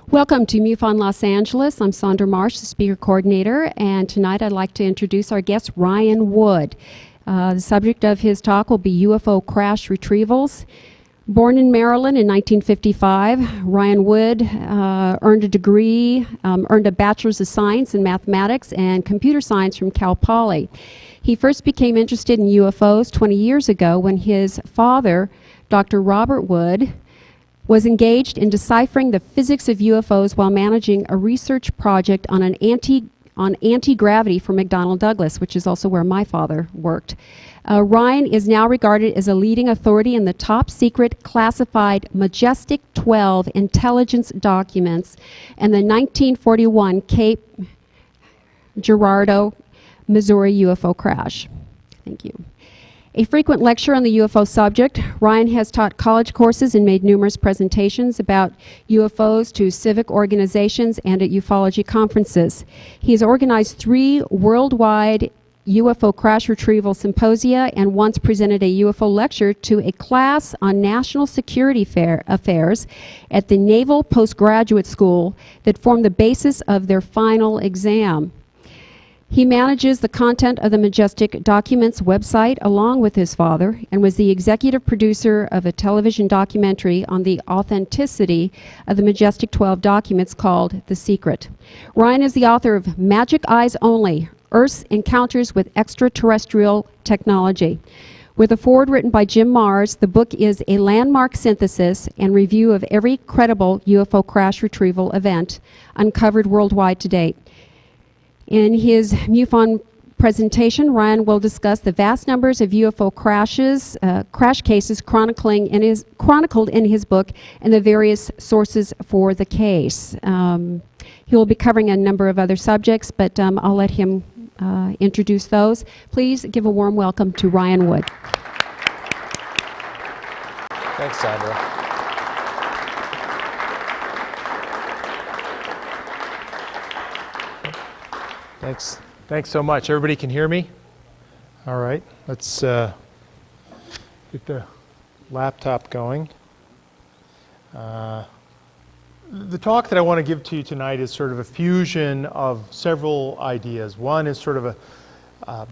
Welcome to MUFON Los Angeles. I'm Sandra Marsh, the speaker coordinator, and tonight I'd like to introduce our guest, Ryan Wood. The subject of his talk will be UFO crash retrievals. Born in Maryland in 1955, Ryan Wood earned a bachelor's of science in mathematics and computer science from Cal Poly. He first became interested in UFOs 20 years ago when his father, Dr. Robert Wood, was engaged in deciphering the physics of UFOs while managing a research project on anti-gravity for McDonnell Douglas, which is also where my father worked. Ryan is now regarded as a leading authority in the top secret classified Majestic 12 intelligence documents and the 1941 Cape Girardeau, Missouri UFO crash. Thank you. A frequent lecturer on the UFO subject, Ryan has taught college courses and made numerous presentations about UFOs to civic organizations and at ufology conferences. He has organized 3 worldwide UFO crash retrieval symposia and once presented a UFO lecture to a class on national security affairs at the Naval Postgraduate School that formed the basis of their final exam. He manages the content of the Majestic Documents website along with his father and was the executive producer of a television documentary on the authenticity of the Majestic 12 documents called The Secret. Ryan is the author of Majic Eyes Only, Earth's Encounters with Extraterrestrial Technology. With a foreword written by Jim Mars, the book is a landmark synthesis and review of every credible UFO crash retrieval event uncovered worldwide to date. In his MUFON presentation, Ryan will discuss the vast numbers of UFO crash cases chronicled in his book and the various sources for the case. He will be covering a number of other subjects, but I'll let him introduce those. Please give a warm welcome to Ryan Wood. Thanks, Sandra. Thanks so much. Everybody can hear me? All right, let's get the laptop going. The talk that I want to give to you tonight is sort of a fusion of several ideas. One is sort of a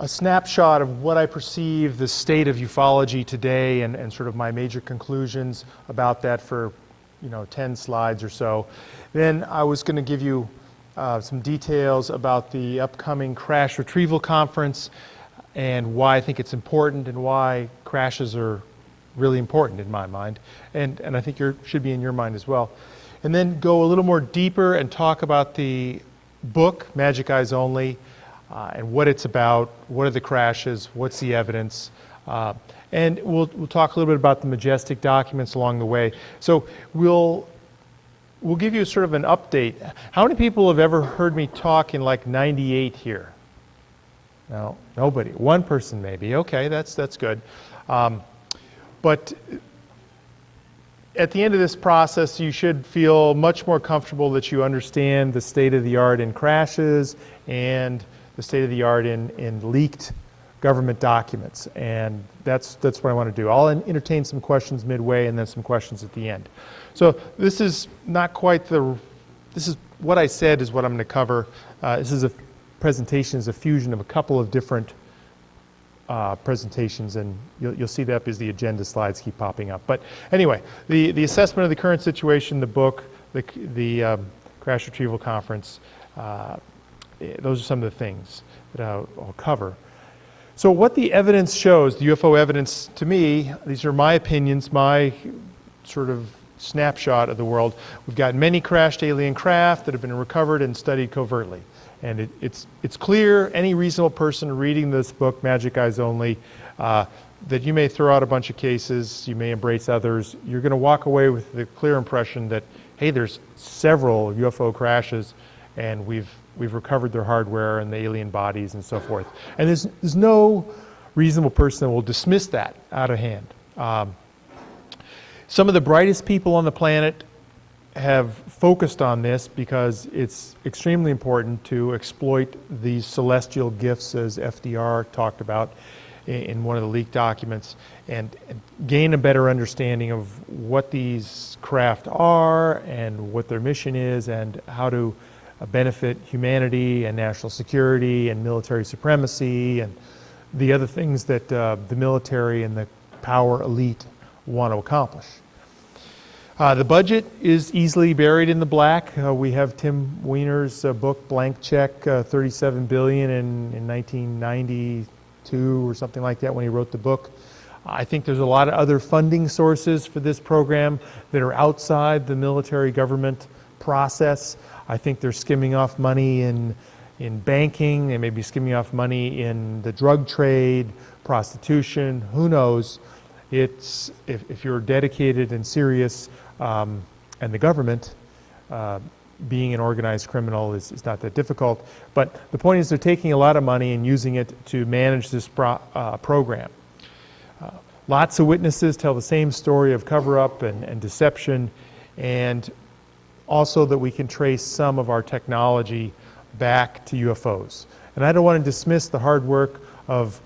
snapshot of what I perceive the state of ufology today and sort of my major conclusions about that for 10 slides or so. Then I was going to give you some details about the upcoming Crash Retrieval Conference and why I think it's important and why crashes are really important in my mind. And I think should be in your mind as well. And then go a little more deeper and talk about the book, Majic Eyes Only, and what it's about, what are the crashes, what's the evidence. And we'll talk a little bit about the Majestic documents along the way. So we'll give you sort of an update. How many people have ever heard me talk in like '98 here? No, nobody. One person maybe. Okay, that's good. But at the end of this process, you should feel much more comfortable that you understand the state of the art in crashes and the state of the art in leaked government documents. And that's what I want to do. I'll entertain some questions midway and then some questions at the end. So this is not quite this is what I said is what I'm going to cover. This is a presentation, is a fusion of a couple of different presentations, and you'll see that as the agenda slides keep popping up. But anyway, the assessment of the current situation, the book, the Crash Retrieval Conference, those are some of the things that I'll cover. So what the evidence shows, the UFO evidence to me, these are my opinions, my sort of snapshot of the world. We've got many crashed alien craft that have been recovered and studied covertly. And it's clear, any reasonable person reading this book, Majic Eyes Only, that you may throw out a bunch of cases, you may embrace others. You're going to walk away with the clear impression that, hey, there's several UFO crashes, and we've recovered their hardware and the alien bodies and so forth. And there's no reasonable person that will dismiss that out of hand. Some of the brightest people on the planet have focused on this because it's extremely important to exploit these celestial gifts, as FDR talked about, in one of the leaked documents and gain a better understanding of what these craft are and what their mission is and how to benefit humanity and national security and military supremacy and the other things that the military and the power elite want to accomplish. The budget is easily buried in the black. We have Tim Weiner's book, Blank Check, $37 billion in 1992 or something like that when he wrote the book. I think there's a lot of other funding sources for this program that are outside the military government process. I think they're skimming off money in banking. They may be skimming off money in the drug trade, prostitution, who knows. It's, if you're dedicated and serious, and the government, being an organized criminal is not that difficult. But the point is they're taking a lot of money and using it to manage this program. Lots of witnesses tell the same story of cover-up and deception, and also that we can trace some of our technology back to UFOs. And I don't want to dismiss the hard work of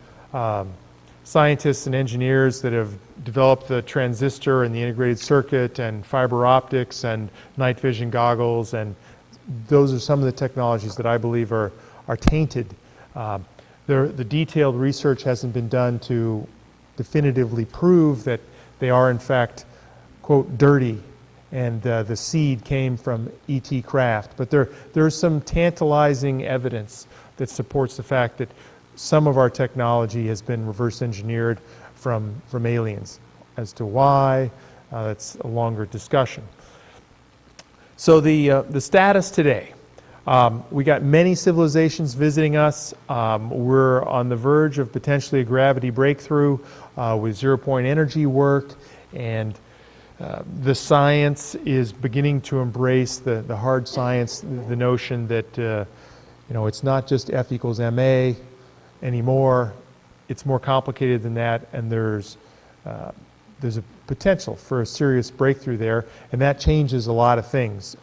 scientists and engineers that have developed the transistor and the integrated circuit and fiber optics and night vision goggles, and those are some of the technologies that I believe are tainted. The detailed research hasn't been done to definitively prove that they are in fact, quote, dirty, and the seed came from ET craft. But there's some tantalizing evidence that supports the fact that some of our technology has been reverse engineered from aliens. As to why, that's a longer discussion. So the status today. We got many civilizations visiting us. We're on the verge of potentially a gravity breakthrough with zero-point energy work, and the science is beginning to embrace the hard science, the notion that it's not just F equals ma anymore. It's more complicated than that, and there's a potential for a serious breakthrough there, and that changes a lot of things.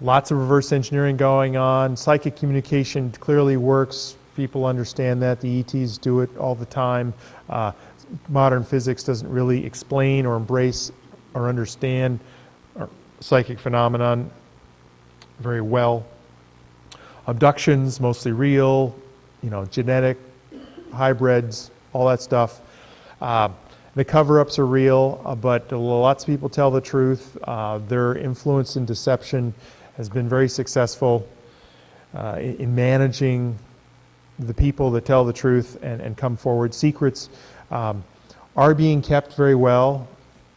Lots of reverse engineering going on. Psychic communication clearly works. People understand that. The ETs do it all the time. Modern physics doesn't really explain or embrace or understand psychic phenomenon very well. Abductions, mostly real, genetic, hybrids, all that stuff. The cover-ups are real, but lots of people tell the truth. Their influence and deception has been very successful in managing the people that tell the truth and come forward. Secrets are being kept very well,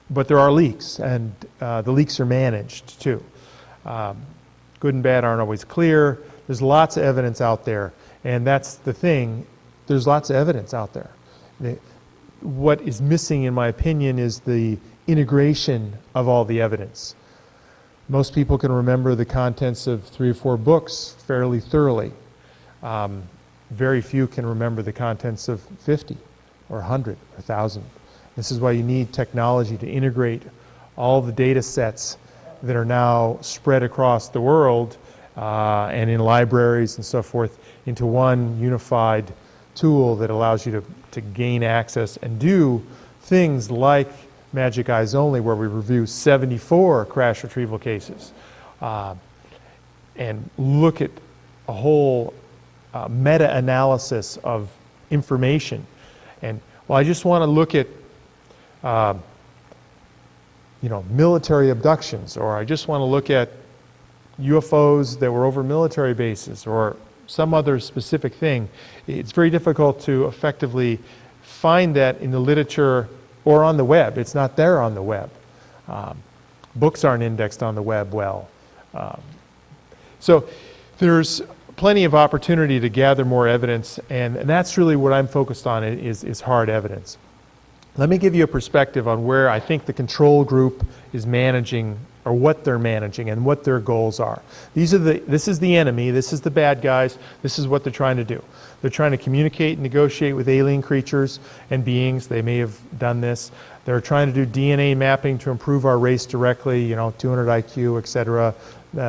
but there are leaks, and the leaks are managed too. Good and bad aren't always clear. There's lots of evidence out there, and that's the thing. There's lots of evidence out there. What is missing, in my opinion, is the integration of all the evidence. Most people can remember the contents of 3 or 4 books fairly thoroughly. Very few can remember the contents of 50 or 100 or 1,000. This is why you need technology to integrate all the data sets that are now spread across the world and in libraries and so forth into one unified tool that allows you to gain access and do things like Majic Eyes Only, where we review 74 crash retrieval cases and look at a whole meta-analysis of information. And I just want to look at military abductions, or I just want to look at UFOs that were over military bases, or some other specific thing. It's very difficult to effectively find that in the literature or on the web. It's not there on the web. Books aren't indexed on the web well. So there's plenty of opportunity to gather more evidence, and that's really what I'm focused on is hard evidence. Let me give you a perspective on where I think the control group is managing, or what they're managing and what their goals are. This is the enemy, this is the bad guys, this is what they're trying to do. They're trying to communicate and negotiate with alien creatures and beings. They may have done this. They're trying to do DNA mapping to improve our race directly, 200 IQ, etc.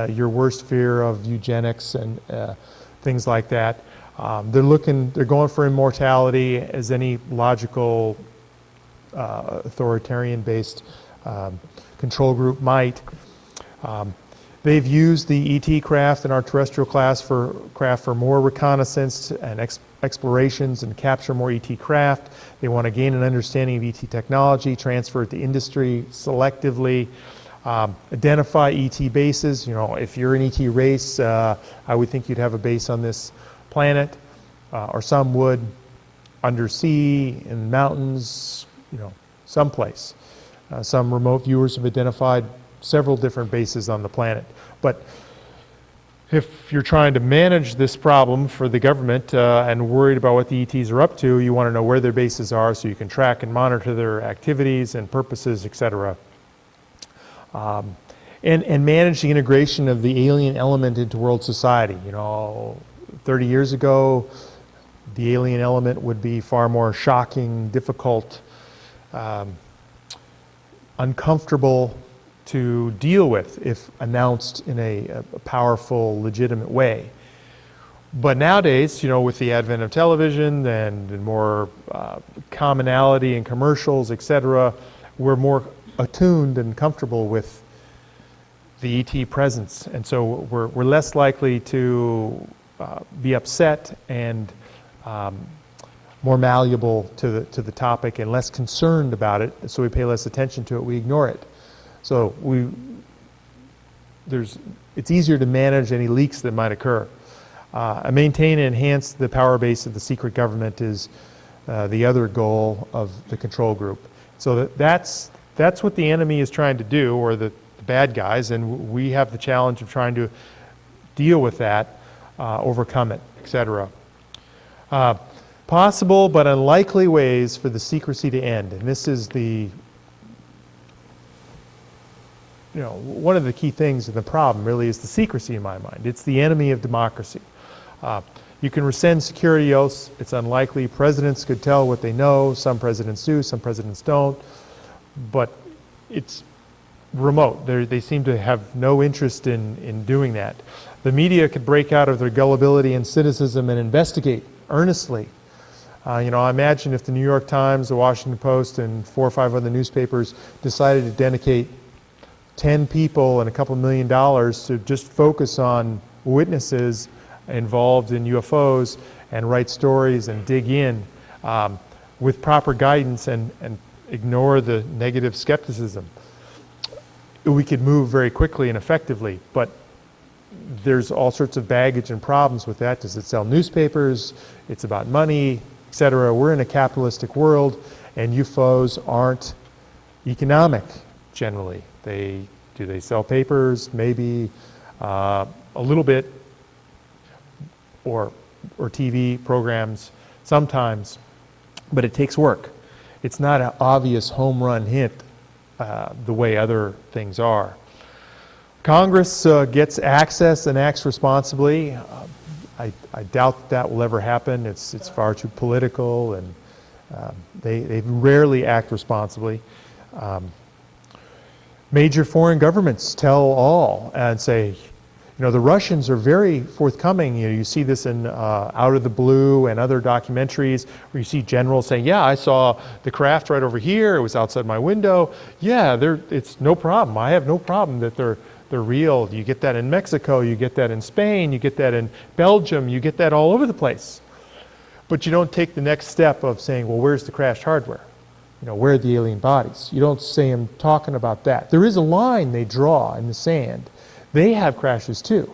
Your worst fear of eugenics and things like that. They're going for immortality as any logical, authoritarian-based control group might. They've used the ET craft in our terrestrial craft for more reconnaissance and explorations and capture more ET craft. They want to gain an understanding of ET technology, transfer it to industry selectively, identify ET bases. You know, if you're an ET race, I would think you'd have a base on this planet, or some would undersea, in mountains, you know, someplace. Some remote viewers have identified several different bases on the planet. But if you're trying to manage this problem for the government and worried about what the ETs are up to, you want to know where their bases are so you can track and monitor their activities and purposes, etc. And manage the integration of the alien element into world society. You know, 30 years ago, the alien element would be far more shocking, difficult, uncomfortable to deal with if announced in a powerful, legitimate way. But nowadays, you know, with the advent of television and more commonality in commercials, etc., we're more attuned and comfortable with the ET presence, and so we're less likely to be upset and more malleable to the topic and less concerned about it. So we pay less attention to it. We ignore it. So it's easier to manage any leaks that might occur. Maintain and enhance the power base of the secret government is the other goal of the control group. So that's what the enemy is trying to do, or the bad guys, and we have the challenge of trying to deal with that, overcome it, etc. Possible but unlikely ways for the secrecy to end, and this is one of the key things in the problem really is the secrecy in my mind. It's the enemy of democracy. You can rescind security oaths. It's unlikely. Presidents could tell what they know. Some presidents do, some presidents don't. But it's remote. They seem to have no interest in doing that. The media could break out of their gullibility and cynicism and investigate earnestly. I imagine if the New York Times, the Washington Post, and 4 or 5 other newspapers decided to dedicate 10 people and a couple $1 million to just focus on witnesses involved in UFOs and write stories and dig in with proper guidance and ignore the negative skepticism. We could move very quickly and effectively, but there's all sorts of baggage and problems with that. Does it sell newspapers? It's about money, etc. We're in a capitalistic world, and UFOs aren't economic generally. Do they sell papers? Maybe a little bit, or TV programs sometimes, but it takes work. It's not an obvious home run hit the way other things are. Congress gets access and acts responsibly. I doubt that will ever happen. It's far too political, and they rarely act responsibly. Major foreign governments tell all and say, the Russians are very forthcoming. You see this in Out of the Blue and other documentaries where you see generals saying, yeah, I saw the craft right over here. It was outside my window. Yeah, it's no problem. I have no problem that they're real. You get that in Mexico. You get that in Spain. You get that in Belgium. You get that all over the place. But you don't take the next step of saying, well, where's the crashed hardware? Where are the alien bodies? You don't say I'm talking about that. There is a line they draw in the sand. They have crashes too.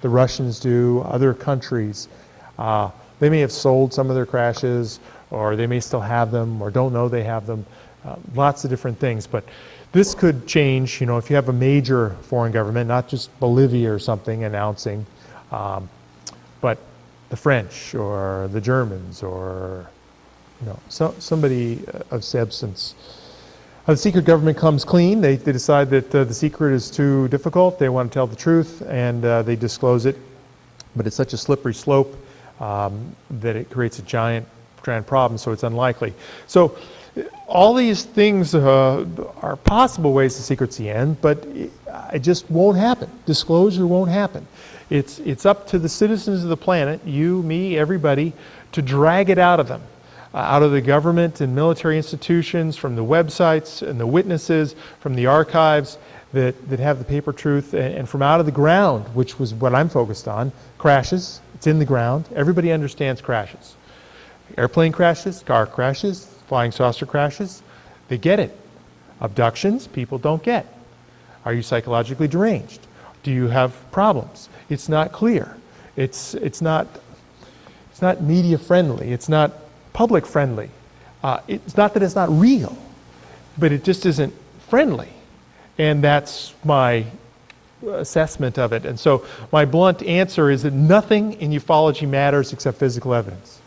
The Russians do, other countries. They may have sold some of their crashes, or they may still have them, or don't know they have them. Lots of different things. But this could change, if you have a major foreign government, not just Bolivia or something announcing, but the French or the Germans or somebody of substance. The secret government comes clean. They decide that the secret is too difficult. They want to tell the truth, and they disclose it. But it's such a slippery slope that it creates a giant problem, so it's unlikely. So all these things are possible ways the secrecy end, but it just won't happen. Disclosure won't happen. It's up to the citizens of the planet, you, me, everybody, to drag it out of them, out of the government and military institutions, from the websites and the witnesses, from the archives that have the paper truth, and from out of the ground, which was what I'm focused on. Crashes, it's in the ground. Everybody understands crashes. Airplane crashes, car crashes, flying saucer crashes, they get it. Abductions, people don't get. Are you psychologically deranged? Do you have problems? It's not clear. It's not media friendly. It's not public friendly. It's not that it's not real, but it just isn't friendly. And that's my assessment of it. And so my blunt answer is that nothing in ufology matters except physical evidence.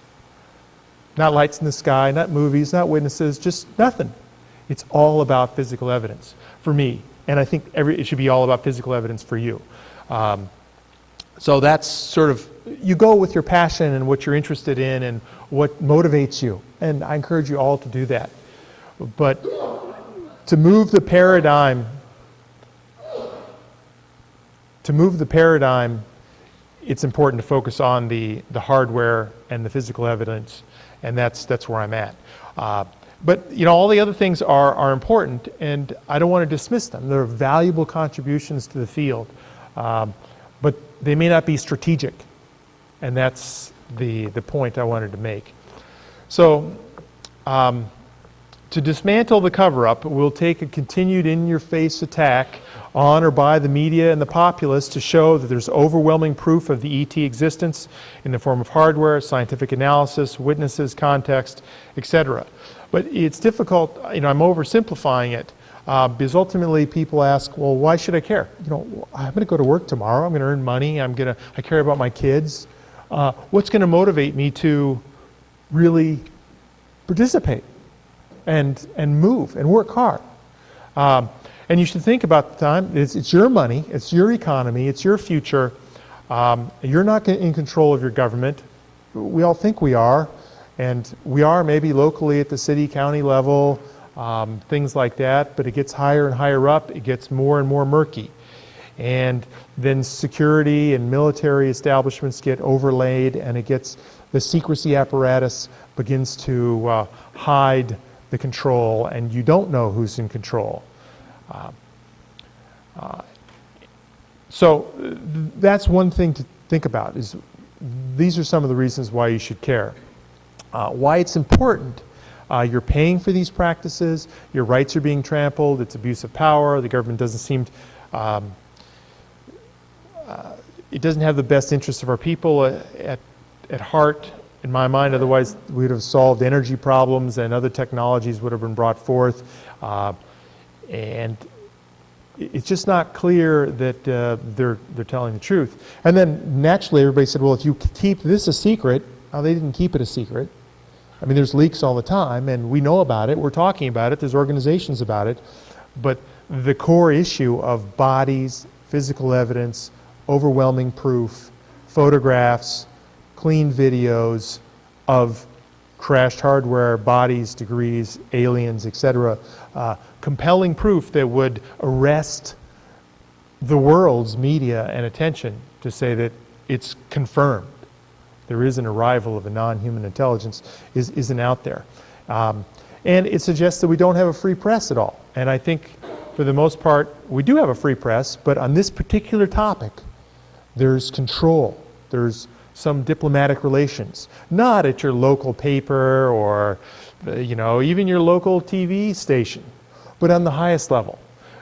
Not lights in the sky, not movies, not witnesses, just nothing. It's all about physical evidence for me. And I think it should be all about physical evidence for you. So that's sort of, you go with your passion and what you're interested in and what motivates you. And I encourage you all to do that. But to move the paradigm, it's important to focus on the hardware and the physical evidence, and that's where I'm at. But you know, all the other things are important, and I don't want to dismiss them. They're valuable contributions to the field, but they may not be strategic, and that's the point I wanted to make. So to dismantle the cover-up, we'll take a continued in-your-face attack on or by the media and the populace to show that there's overwhelming proof of the ET existence in the form of hardware, scientific analysis, witnesses, context, etc. But it's difficult, you know, I'm oversimplifying it, because ultimately people ask, well, why should I care? You know, I'm going to go to work tomorrow, I'm going to earn money, I care about my kids. What's going to motivate me to really participate and move and work hard? And you should think about the time, it's your money, it's your economy, it's your future. You're not in control of your government. We all think we are, and we are maybe locally at the city, county level, things like that, but it gets higher and higher up, it gets more and more murky. And then security and military establishments get overlaid, and the secrecy apparatus begins to hide the control, and you don't know who's in control. So that's one thing to think about, is these are some of the reasons why you should care. Why it's important. You're paying for these practices, your rights are being trampled, it's abuse of power, the government doesn't seem it doesn't have the best interests of our people at heart, in my mind. Otherwise we would have solved energy problems and other technologies would have been brought forth. And it's just not clear that they're telling the truth. And then naturally everybody said, well, if you keep this a secret, they didn't keep it a secret. I mean, there's leaks all the time, and we know about it, we're talking about it, there's organizations about it, but the core issue of bodies, physical evidence, overwhelming proof, photographs, clean videos of crashed hardware, bodies, degrees, aliens, etc., compelling proof that would arrest the world's media and attention to say that it's confirmed. There is an arrival of a non-human intelligence isn't out there. And it suggests that we don't have a free press at all. And I think for the most part, we do have a free press, but on this particular topic, there's control. There's some diplomatic relations. Not at your local paper or, you know, even your local TV station, but on the highest level.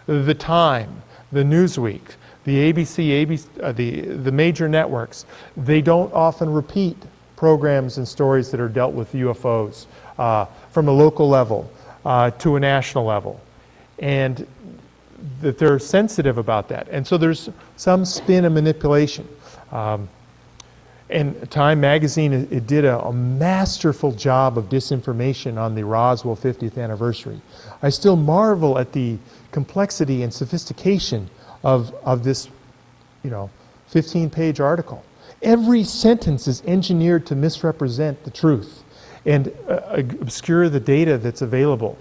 The Time, the Newsweek, the ABC, the major networks, they don't often repeat programs and stories that are dealt with UFOs from a local level to a national level. And that they're sensitive about that. And so there's some spin and manipulation. And Time magazine, it did a masterful job of disinformation on the Roswell 50th anniversary. I still marvel at the complexity and sophistication of this, you know, 15-page article. Every sentence is engineered to misrepresent the truth and obscure the data that's available.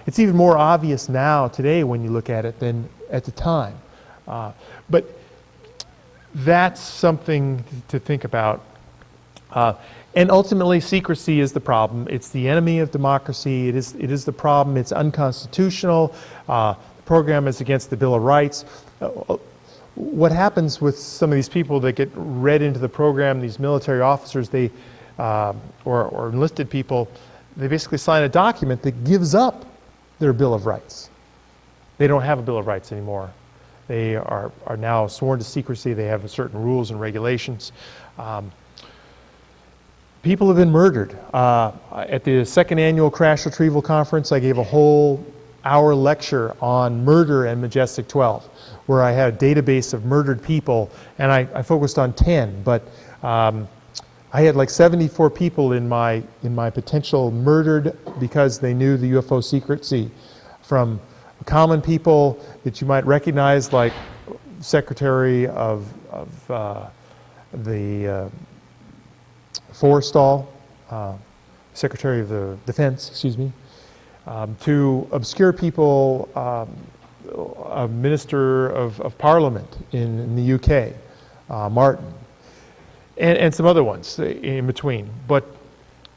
It's even more obvious now, today, when you look at it than at the time. But that's something to think about. And ultimately, secrecy is the problem. It's the enemy of democracy. It is the problem. It's unconstitutional. The program is against the Bill of Rights. What happens with some of these people that get read into the program, these military officers, or enlisted people, they basically sign a document that gives up their Bill of Rights. They don't have a Bill of Rights anymore. They are now sworn to secrecy. They have certain rules and regulations. People have been murdered. At the second annual Crash Retrieval Conference, I gave a whole hour lecture on murder and Majestic 12, where I had a database of murdered people, and I focused on 10, but I had like 74 people in my potential murdered because they knew the UFO secrecy, from common people that you might recognize, like Secretary of the Forestall, Secretary of the Defense, excuse me, to obscure people, a Minister of Parliament in the UK, Martin, and some other ones in between. But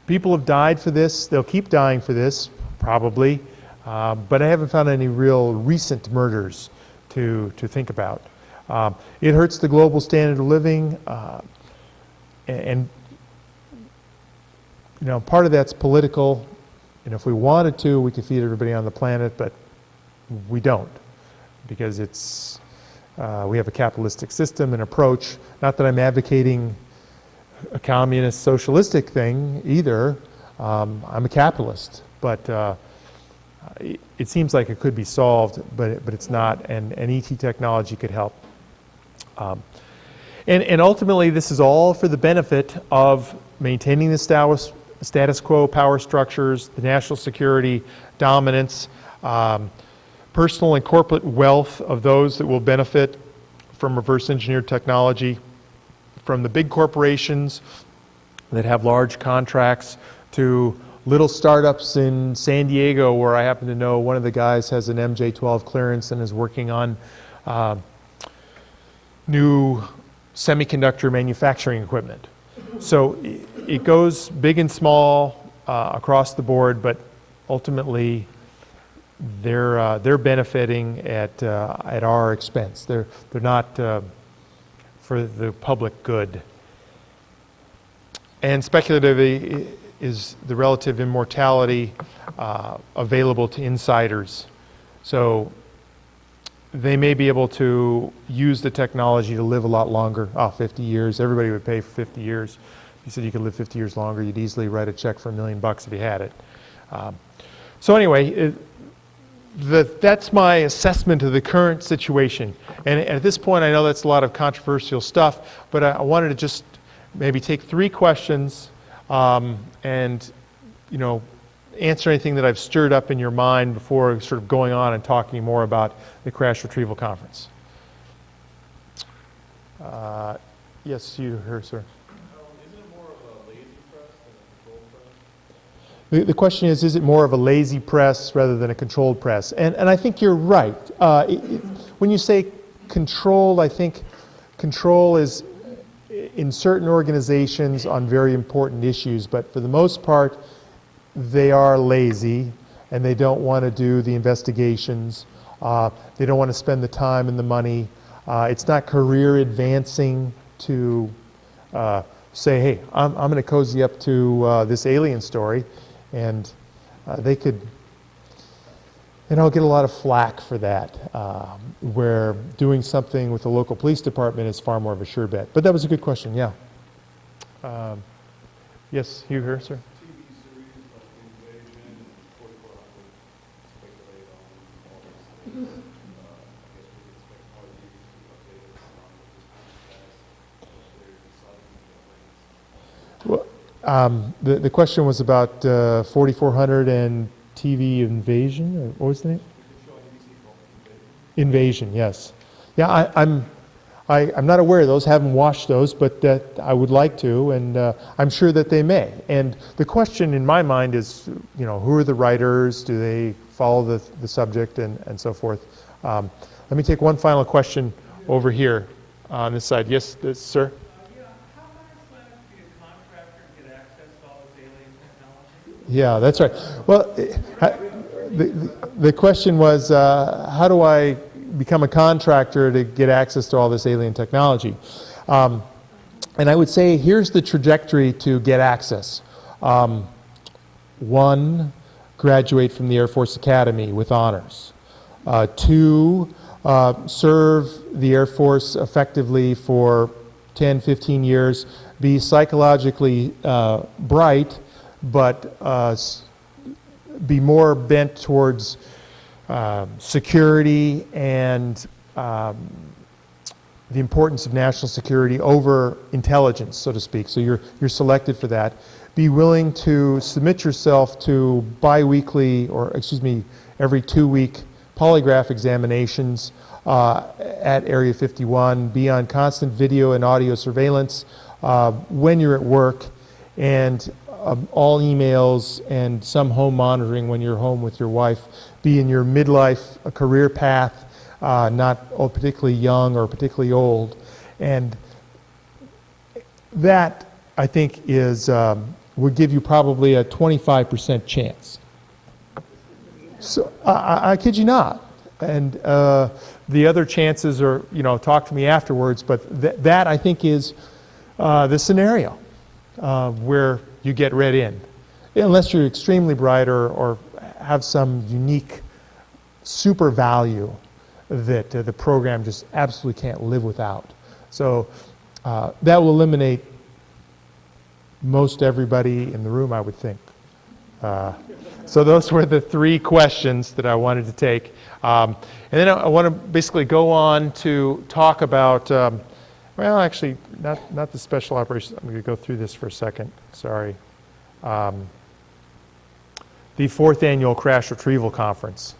people have died for this. They'll keep dying for this, probably. But I haven't found any real recent murders to think about. It hurts the global standard of living, and you know, part of that's political. And if we wanted to, we could feed everybody on the planet, but we don't, because we have a capitalistic system and approach. Not that I'm advocating a communist socialistic thing either. I'm a capitalist, but it seems like it could be solved, but it's not, and ET technology could help. And ultimately, this is all for the benefit of maintaining the status quo power structures, the national security, dominance, personal and corporate wealth of those that will benefit from reverse engineered technology, from the big corporations that have large contracts to little startups in San Diego, where I happen to know one of the guys has an MJ-12 clearance and is working on new semiconductor manufacturing equipment. So it goes big and small across the board, but ultimately they're benefiting at our expense. They're not for the public good. And speculatively is the relative immortality available to insiders. So they may be able to use the technology to live a lot longer. 50 years, everybody would pay for 50 years. If you said you could live 50 years longer, you'd easily write a check for $1 million if you had it. So anyway, that's my assessment of the current situation. And at this point, I know that's a lot of controversial stuff, but I wanted to just maybe take 3 questions and, you know, answer anything that I've stirred up in your mind before sort of going on and talking more about the Crash Retrieval Conference. Yes, you here, sir. Is it more of a lazy press than a controlled press? The question is it more of a lazy press rather than a controlled press? And I think you're right. When you say controlled, I think control is in certain organizations on very important issues, but for the most part, they are lazy and they don't want to do the investigations. They don't want to spend the time and the money. It's not career advancing to say, hey, I'm going to cozy up to this alien story, and they could, and I'll get a lot of flack for that, where doing something with the local police department is far more of a sure bet. But that was a good question, yeah. Yes, you here, sir? The question was about 4400 and TV Invasion, or what was the name? Invasion, yes. Yeah, I'm not aware of those, haven't watched those, but I would like to, and I'm sure that they may. And the question in my mind is, you know, who are the writers? Do they follow the subject and so forth? Let me take one final question over here. on this side. Yes, sir? Yeah, how hard is it to be a contractor and get access to all this alien technology? Yeah, that's right. Well, the question was, how do I become a contractor to get access to all this alien technology? And I would say here's the trajectory to get access. One, graduate from the Air Force Academy with honors. Two, serve the Air Force effectively for 10, 15 years, be psychologically bright, but be more bent towards security and the importance of national security over intelligence, so to speak. So you're selected for that. Be willing to submit yourself to bi-weekly, or excuse me, every 2-week polygraph examinations at Area 51. Be on constant video and audio surveillance when you're at work, and all emails and some home monitoring when you're home with your wife. Be in your midlife career path, not particularly young or particularly old. And that, I think, is would give you probably a 25% chance. So I kid you not. And the other chances are, talk to me afterwards, but that I think is the scenario where you get read in. Unless you're extremely bright or have some unique super value that the program just absolutely can't live without. So that will eliminate most everybody in the room, I would think. So those were the 3 questions that I wanted to take. And then I want to basically go on to talk about, well, actually, not the special operations. I'm going to go through this for a second. Sorry. The 4th Annual Crash Retrieval Conference.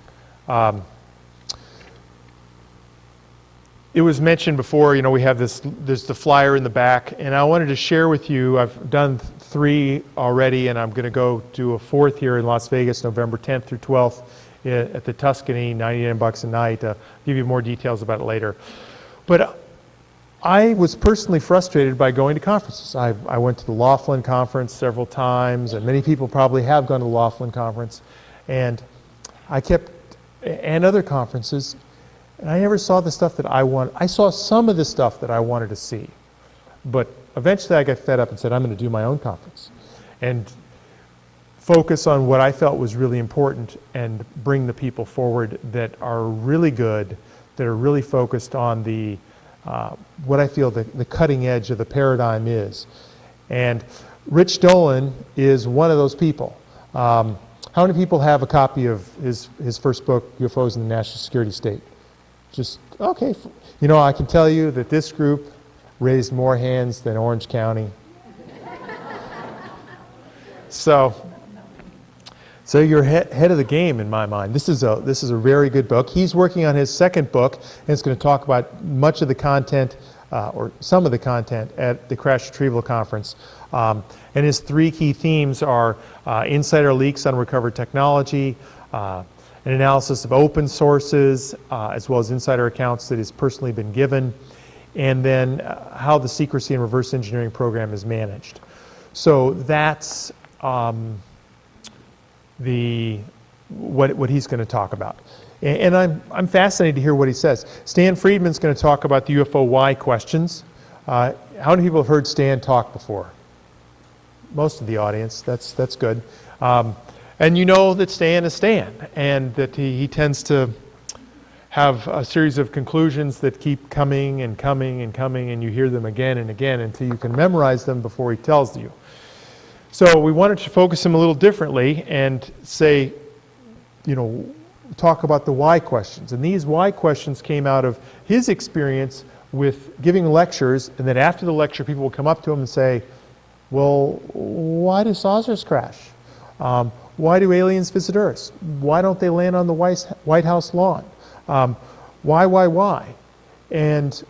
It was mentioned before, we have there's the flyer in the back, and I wanted to share with you, I've done 3 already, and I'm going to go do a 4th here in Las Vegas, November 10th through 12th at the Tuscany, $99 a night. I'll give you more details about it later. But I was personally frustrated by going to conferences. I went to the Laughlin conference several times, and many people probably have gone to the Laughlin conference, and and other conferences, and I never saw the stuff that I wanted. I saw some of the stuff that I wanted to see, but eventually I got fed up and said, I'm going to do my own conference and focus on what I felt was really important and bring the people forward that are really good, that are really focused on the what I feel the cutting edge of the paradigm is. And Rich Dolan is one of those people. How many people have a copy of his first book, UFOs in the National Security State? Just, okay. I can tell you that this group raised more hands than Orange County. So you're ahead of the game in my mind. This is a very good book. He's working on his 2nd book, and it's going to talk about much of the content, or some of the content, at the Crash Retrieval Conference. And his 3 key themes are insider leaks on recovered technology, an analysis of open sources, as well as insider accounts that has personally been given, and then how the secrecy and reverse engineering program is managed. So that's what he's going to talk about. And I'm fascinated to hear what he says. Stan Friedman's going to talk about the UFO why questions. How many people have heard Stan talk before? Most of the audience. That's good. And you know that Stan is Stan, and that he tends to have a series of conclusions that keep coming and coming and coming, and you hear them again and again until you can memorize them before he tells you. So we wanted to focus him a little differently and say, talk about the why questions. And these why questions came out of his experience with giving lectures, and then after the lecture people will come up to him and say, well, why do saucers crash? Why do aliens visit Earth? Why don't they land on the White House lawn? Why? And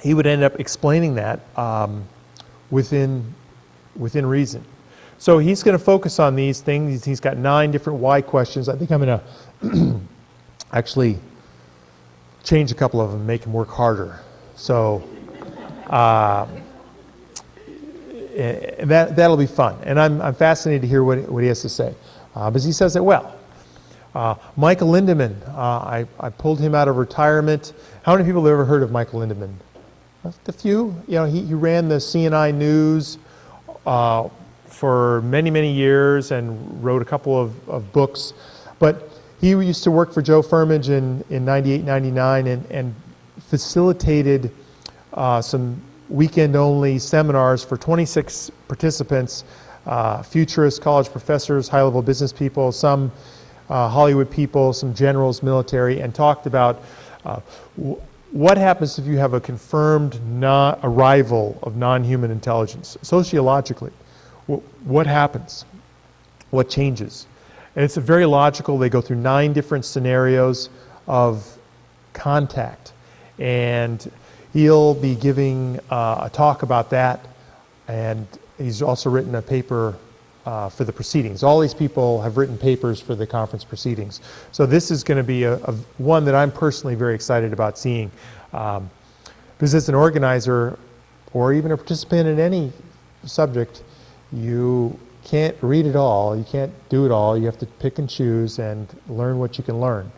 he would end up explaining that within reason. So he's going to focus on these things. He's got 9 different why questions. I think I'm going to actually change a couple of them and make them work harder So that'll be fun. And I'm fascinated to hear what he has to say, because he says it well. Michael Lindemann, I pulled him out of retirement. How many people have ever heard of Michael Lindemann? A few. You know, he ran the CNI News for many, many years and wrote a couple of books. But he used to work for Joe Firmage in 98, 99 and facilitated some weekend-only seminars for 26 participants, futurists, college professors, high-level business people, some Hollywood people, some generals, military, and talked about what happens if you have a confirmed arrival of non-human intelligence, sociologically. What happens? What changes? And it's very logical. They go through 9 different scenarios of contact. And he'll be giving a talk about that. And he's also written a paper for the proceedings. All these people have written papers for the conference proceedings. So this is going to be one that I'm personally very excited about seeing. Because as an organizer, or even a participant in any subject, you can't read it all, you can't do it all, you have to pick and choose and learn what you can learn.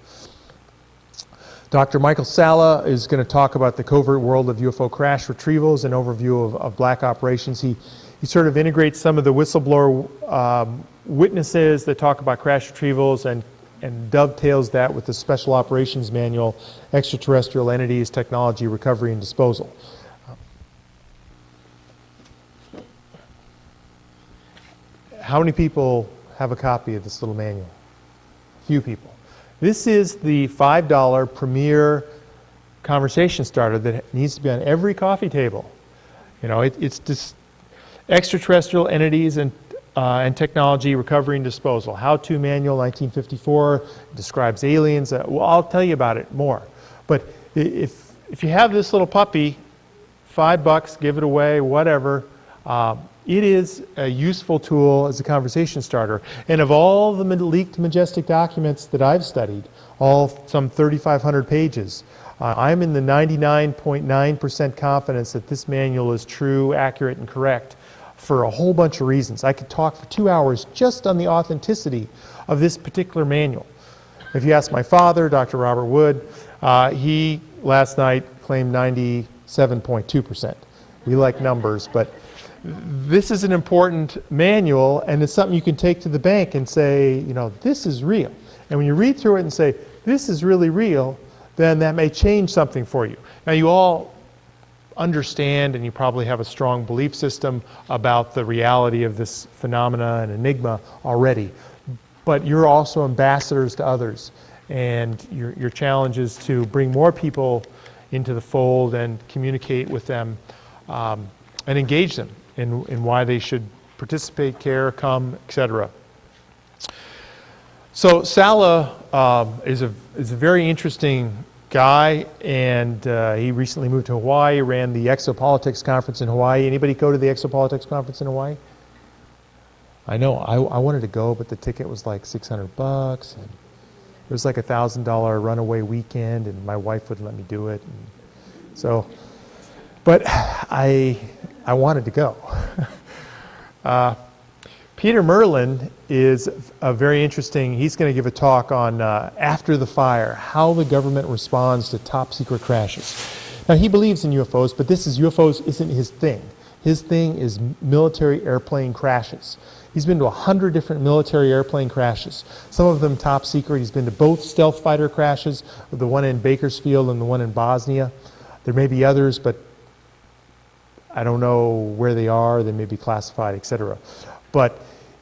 Dr. Michael Salla is going to talk about the covert world of UFO crash retrievals, an overview of black operations. He sort of integrates some of the whistleblower witnesses that talk about crash retrievals and dovetails that with the Special Operations Manual, Extraterrestrial Entities, Technology, Recovery, and Disposal. How many people have a copy of this little manual? Few people. This is the $5 premier conversation starter that needs to be on every coffee table. You know, it's just extraterrestrial entities and technology, recovery and disposal. How-to manual, 1954, describes aliens. Well, I'll tell you about it more. But if you have this little puppy, $5, give it away, whatever. It is a useful tool as a conversation starter. And of all the leaked Majestic documents that I've studied, some 3,500 pages, I'm in the 99.9% confidence that this manual is true, accurate, and correct for a whole bunch of reasons. I could talk for 2 hours just on the authenticity of this particular manual. If you ask my father, Dr. Robert Wood, he last night claimed 97.2%. We like numbers, but this is an important manual, and it's something you can take to the bank and say, you know, this is real. And when you read through it and say, this is really real, then that may change something for you. Now, you all understand, and you probably have a strong belief system about the reality of this phenomena and enigma already, but you're also ambassadors to others, and your challenge is to bring more people into the fold and communicate with them and engage them in why they should participate, care, come, etc. So Salla is a very interesting guy, and he recently moved to Hawaii, ran the Exopolitics conference in Hawaii. Anybody go to the Exopolitics conference in Hawaii? I know, I wanted to go, but the ticket was like $600, and it was like a $1,000 runaway weekend, and my wife wouldn't let me do it. And so, but I wanted to go. Peter Merlin is a very interesting, he's going to give a talk on after the fire, how the government responds to top secret crashes. Now, he believes in UFOs, but UFOs isn't his thing. His thing is military airplane crashes. He's been to 100 different military airplane crashes, some of them top secret. He's been to both stealth fighter crashes, the one in Bakersfield and the one in Bosnia. There may be others, but I don't know where they are. They may be classified, etc. But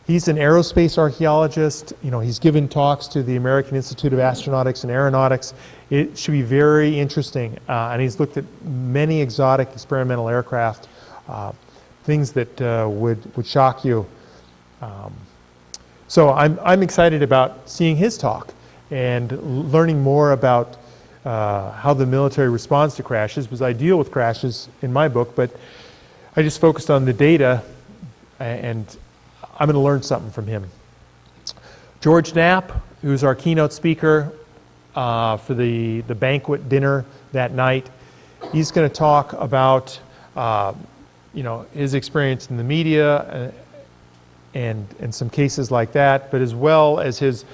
he's an aerospace archaeologist. You know, he's given talks to the American Institute of Astronautics and Aeronautics. It should be very interesting. And he's looked at many exotic experimental aircraft, things that would shock you. So I'm excited about seeing his talk and learning more about how the military responds to crashes, because I deal with crashes in my book, but I just focused on the data, and I'm going to learn something from him. George Knapp, who's our keynote speaker for the banquet dinner that night, He's going to talk about his experience in the media and some cases like that, but as well as his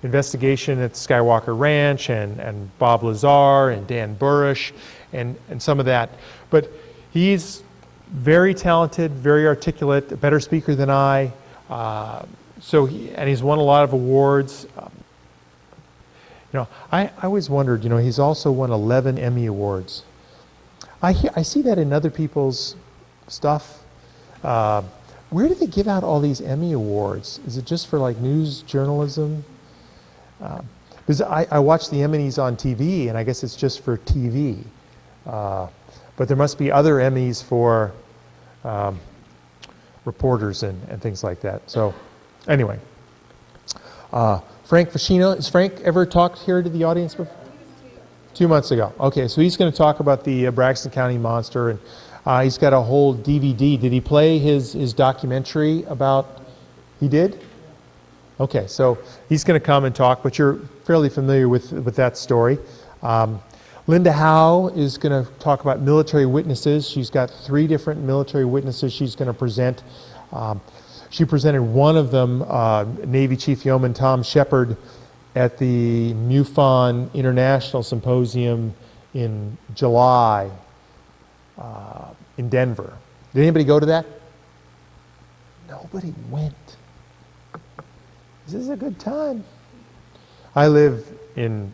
investigation at Skywalker Ranch and Bob Lazar and Dan Burish and some of that. But he's very talented, very articulate, a better speaker than I. And he's won a lot of awards. I always wondered, he's also won 11 Emmy Awards. I see that in other people's stuff. Where do they give out all these Emmy Awards? Is it just for like news journalism? Because I watch the Emmys on TV, and I guess it's just for TV. But there must be other Emmys for reporters and things like that. So anyway, Frank Fascino, has Frank ever talked here to the audience before? 2 months ago. Okay, so he's going to talk about the Braxton County Monster, and he's got a whole DVD. Did he play his documentary about? He did? Okay, so he's going to come and talk, but you're fairly familiar with that story. Linda Howe is going to talk about military witnesses. She's got 3 different military witnesses she's going to present. She presented one of them, Navy Chief Yeoman Tom Shepard, at the MUFON International Symposium in July in Denver. Did anybody go to that? Nobody went. This is a good time. I live in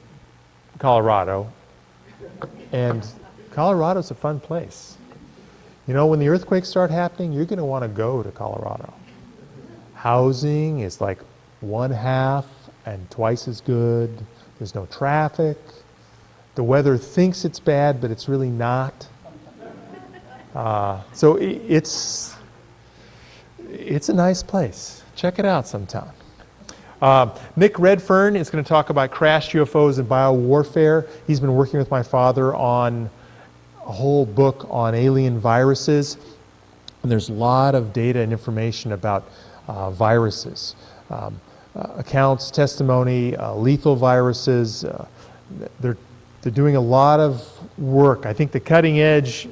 Colorado, and Colorado's a fun place. When the earthquakes start happening, you're going to want to go to Colorado. Housing is like 1/2 and twice as good. There's no traffic. The weather thinks it's bad, but it's really not. So it's a nice place. Check it out sometime. Nick Redfern is going to talk about crashed UFOs and biowarfare. He's been working with my father on a whole book on alien viruses. And there's a lot of data and information about viruses. Accounts, testimony, lethal viruses. They're doing a lot of work. I think the cutting edge,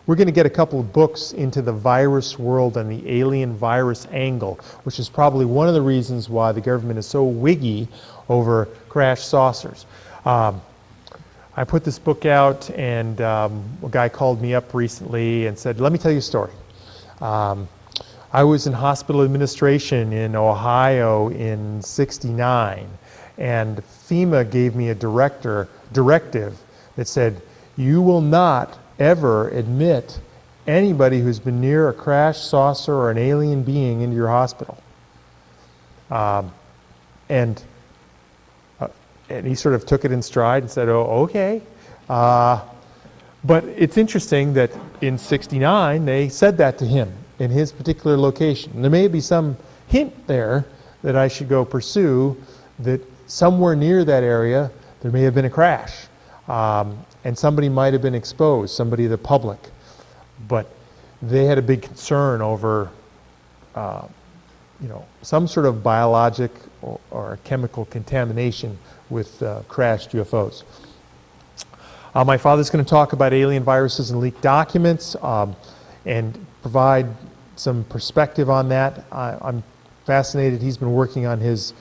we're going to get a couple of books into the virus world and the alien virus angle, which is probably one of the reasons why the government is so wiggy over crashed saucers. I put this book out, and a guy called me up recently and said, let me tell you a story. I was in hospital administration in Ohio in '69, and FEMA gave me a directive that said, you will not ever admit anybody who's been near a crashed saucer or an alien being into your hospital. And he sort of took it in stride and said, oh, okay. But it's interesting that in '69, they said that to him in his particular location. And there may be some hint there that I should go pursue, that somewhere near that area, there may have been a crash. And somebody might have been exposed, somebody of the public. But they had a big concern over some sort of biologic or chemical contamination with crashed UFOs. My father's going to talk about alien viruses and leaked documents and provide some perspective on that. I'm fascinated. He's been working on his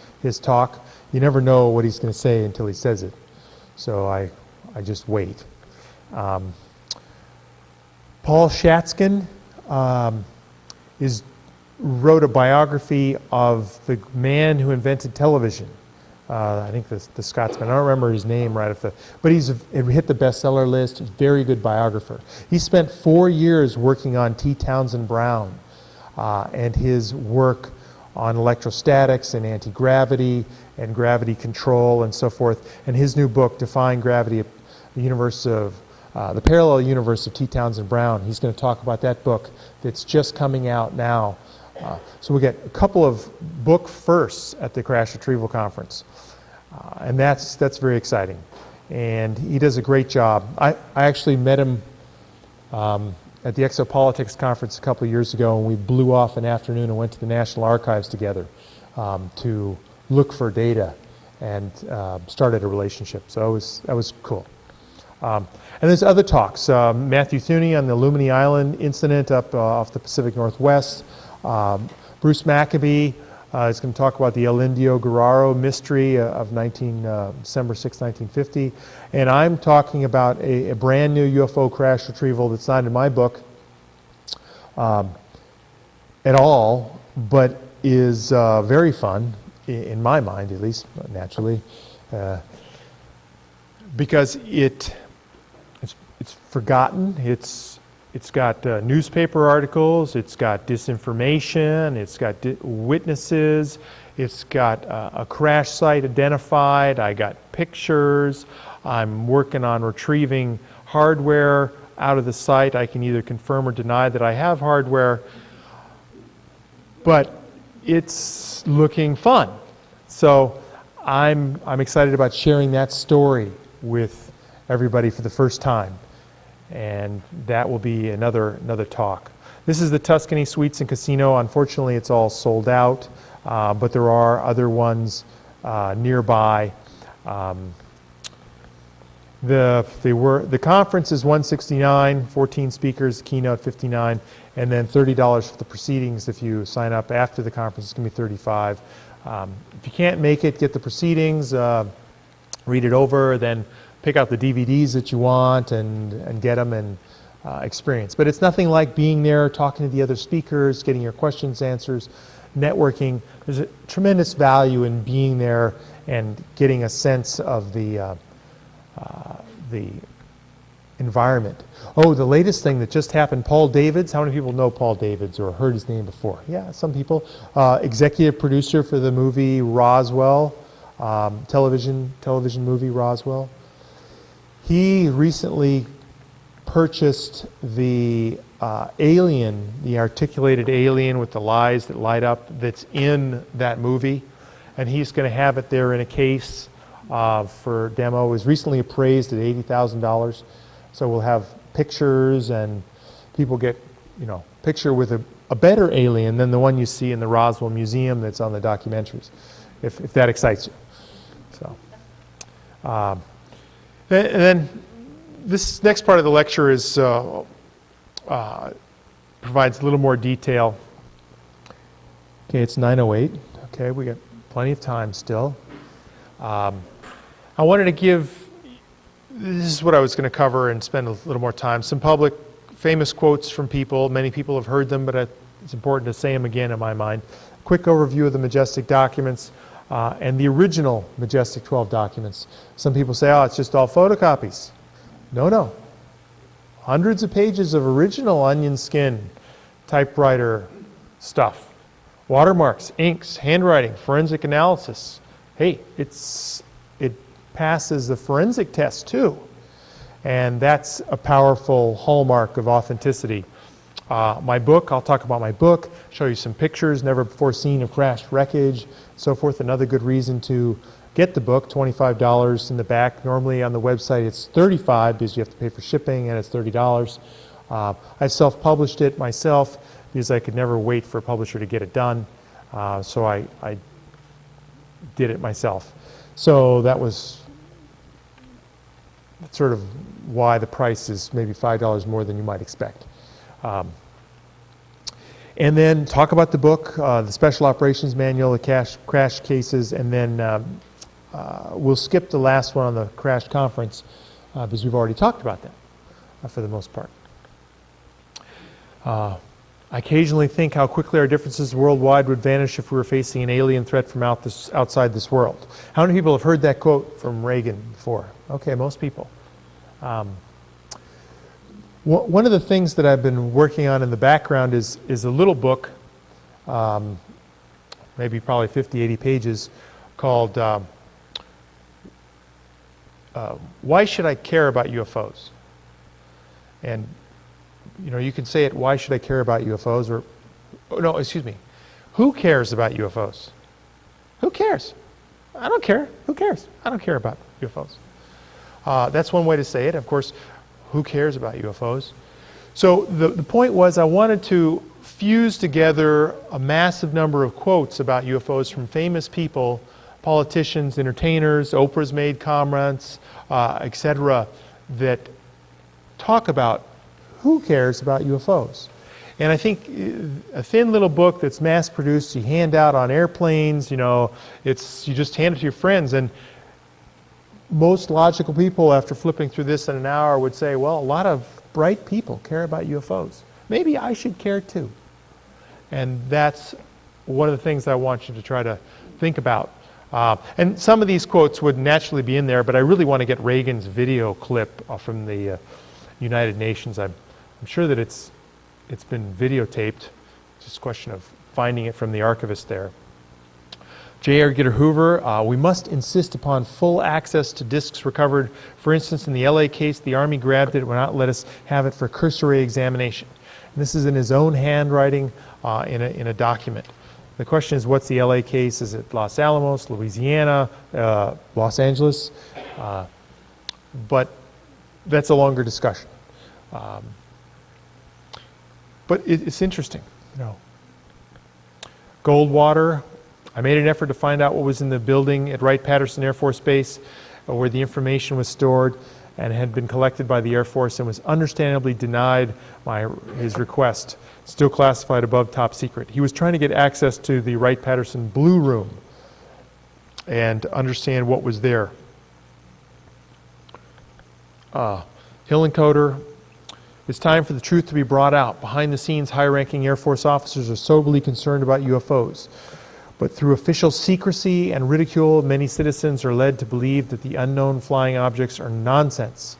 talk. You never know what he's going to say until he says it. So I just wait. Paul Shatskin wrote a biography of the man who invented television. I think the Scotsman. I don't remember his name right off but it hit the bestseller list. He's a very good biographer. He spent 4 years working on T. Townsend Brown and his work on electrostatics and anti-gravity and gravity control and so forth. And his new book, Defying Gravity, the Parallel Universe of T. Townsend Brown. He's going to talk about that book that's just coming out now. So we'll get a couple of book firsts at the Crash Retrieval Conference. And that's very exciting. And he does a great job. I actually met him at the Exopolitics Conference a couple of years ago, and we blew off an afternoon and went to the National Archives together to look for data and started a relationship. So that was cool. And there's other talks. Matthew Thuney on the Lumini Island incident up off the Pacific Northwest. Bruce Maccabee is going to talk about the El Indio Guerrero mystery of December 6, 1950. And I'm talking about a brand new UFO crash retrieval that's not in my book at all, but is very fun, in my mind at least, naturally, because it's forgotten. It's got newspaper articles, it's got disinformation, it's got witnesses, it's got a crash site identified, I got pictures, I'm working on retrieving hardware out of the site. I can either confirm or deny that I have hardware, but it's looking fun. So I'm excited about sharing that story with everybody for the first time. And that will be another talk. This is the Tuscany Suites and Casino. Unfortunately, it's all sold out, but there are other ones nearby. The conference is $169, 14 speakers, keynote 59, and then $30 for the proceedings. If you sign up after the conference, it's going to be $35. If you can't make it, get the proceedings, read it over, then pick out the DVDs that you want and get them and experience. But it's nothing like being there, talking to the other speakers, getting your questions answers, networking. There's a tremendous value in being there and getting a sense of the environment. Oh, the latest thing that just happened, Paul Davids. How many people know Paul Davids or heard his name before? Yeah, some people. Executive producer for the movie Roswell, television movie Roswell. He recently purchased the alien, the articulated alien with the eyes that light up that's in that movie, and he's going to have it there in a case for demo. It was recently appraised at $80,000, so we'll have pictures and people get, picture with a better alien than the one you see in the Roswell Museum that's on the documentaries, if that excites you. So. And then this next part of the lecture is provides a little more detail. Okay, it's 9:08. Okay, we got plenty of time still. I wanted to give, this is what I was going to cover and spend a little more time, some public famous quotes from people. Many people have heard them, but it's important to say them again in my mind. Quick overview of the Majestic documents. And the original Majestic 12 documents. Some people say, oh, it's just all photocopies. No. Hundreds of pages of original onion skin typewriter stuff. Watermarks, inks, handwriting, forensic analysis. Hey, it passes the forensic test too. And that's a powerful hallmark of authenticity. My book, I'll talk about my book, show you some pictures never before seen of crashed wreckage, so forth. Another good reason to get the book, $25 in the back. Normally on the website it's $35 because you have to pay for shipping, and it's $30. I self-published it myself because I could never wait for a publisher to get it done, so I did it myself. So that's sort of why the price is maybe $5 more than you might expect. And then talk about the book, the Special Operations Manual, the crash cases, and then we'll skip the last one on the crash conference because we've already talked about them for the most part. I occasionally think how quickly our differences worldwide would vanish if we were facing an alien threat from outside this world. How many people have heard that quote from Reagan before? Okay, most people. One of the things that I've been working on in the background is a little book, maybe probably 50, 80 pages, called Why Should I Care About UFOs? And you can say it, why should I care about UFOs? Or, no, excuse me, who cares about UFOs? Who cares? I don't care. Who cares? I don't care about UFOs. That's one way to say it. Of course, who cares about UFOs? So the point was I wanted to fuse together a massive number of quotes about UFOs from famous people, politicians, entertainers, Oprah's made comments, etc., that talk about who cares about UFOs. And I think a thin little book that's mass produced, you hand out on airplanes, you know, you just hand it to your friends, and most logical people after flipping through this in an hour would say, well, a lot of bright people care about UFOs. Maybe I should care too. And that's one of the things I want you to try to think about. And some of these quotes would naturally be in there, but I really want to get Reagan's video clip from the United Nations. I'm sure that it's been videotaped. It's just a question of finding it from the archivist there. J. Edgar Hoover, we must insist upon full access to discs recovered. For instance, in the LA case, the Army grabbed it, would not let us have it for cursory examination. And this is in his own handwriting in a document. The question is, what's the LA case? Is it Los Alamos, Louisiana, Los Angeles? But that's a longer discussion. But it's interesting, you know. Goldwater, I made an effort to find out what was in the building at Wright-Patterson Air Force Base where the information was stored and had been collected by the Air Force, and was understandably denied his request. Still classified above top secret. He was trying to get access to the Wright-Patterson Blue Room and understand what was there. Hillenkoetter, it's time for the truth to be brought out. Behind the scenes, high-ranking Air Force officers are soberly concerned about UFOs. But through official secrecy and ridicule, many citizens are led to believe that the unknown flying objects are nonsense.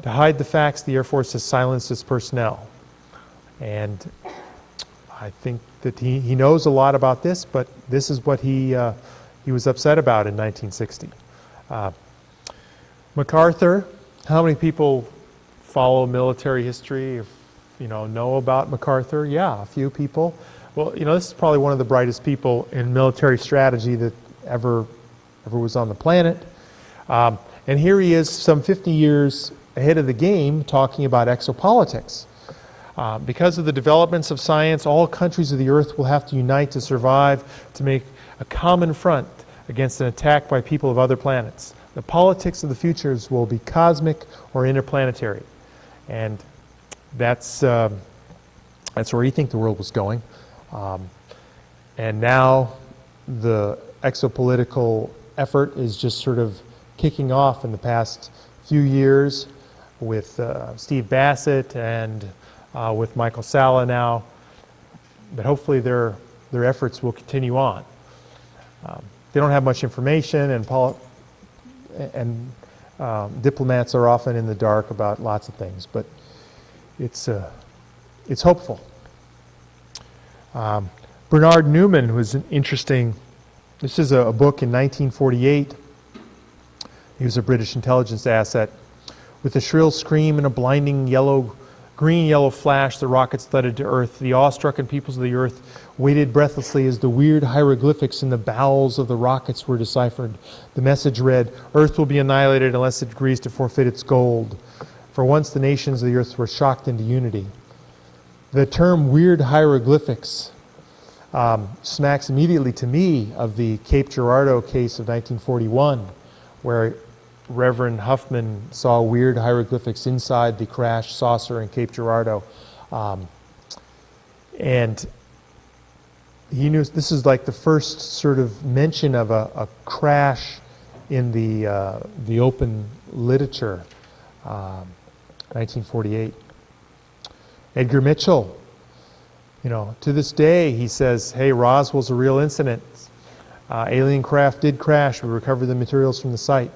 To hide the facts, the Air Force has silenced its personnel. And I think that he knows a lot about this, but this is what he was upset about in 1960. MacArthur, how many people follow military history, or, you know about MacArthur? Yeah, a few people. Well, you know, this is probably one of the brightest people in military strategy that ever was on the planet. And here he is some 50 years ahead of the game talking about exopolitics. Because of the developments of science, all countries of the earth will have to unite to survive, to make a common front against an attack by people of other planets. The politics of the futures will be cosmic or interplanetary. And that's where you think the world was going. And now the exopolitical effort is just sort of kicking off in the past few years with Steve Bassett and with Michael Salla now. But hopefully their efforts will continue on. They don't have much information, and diplomats are often in the dark about lots of things, but it's hopeful. Bernard Newman was an interesting, this is a book in 1948. He was a British intelligence asset. With a shrill scream and a blinding green-yellow flash, the rockets thudded to Earth. The awe-stricken peoples of the Earth waited breathlessly as the weird hieroglyphics in the bowels of the rockets were deciphered. The message read, "Earth will be annihilated unless it agrees to forfeit its gold." For once, the nations of the Earth were shocked into unity. The term weird hieroglyphics smacks immediately to me of the Cape Girardeau case of 1941, where Reverend Huffman saw weird hieroglyphics inside the crashed saucer in Cape Girardeau. And he knew this is like the first sort of mention of a crash in the open literature, 1948. Edgar Mitchell, you know, to this day he says, hey, Roswell's a real incident. Alien craft did crash. We recovered the materials from the site.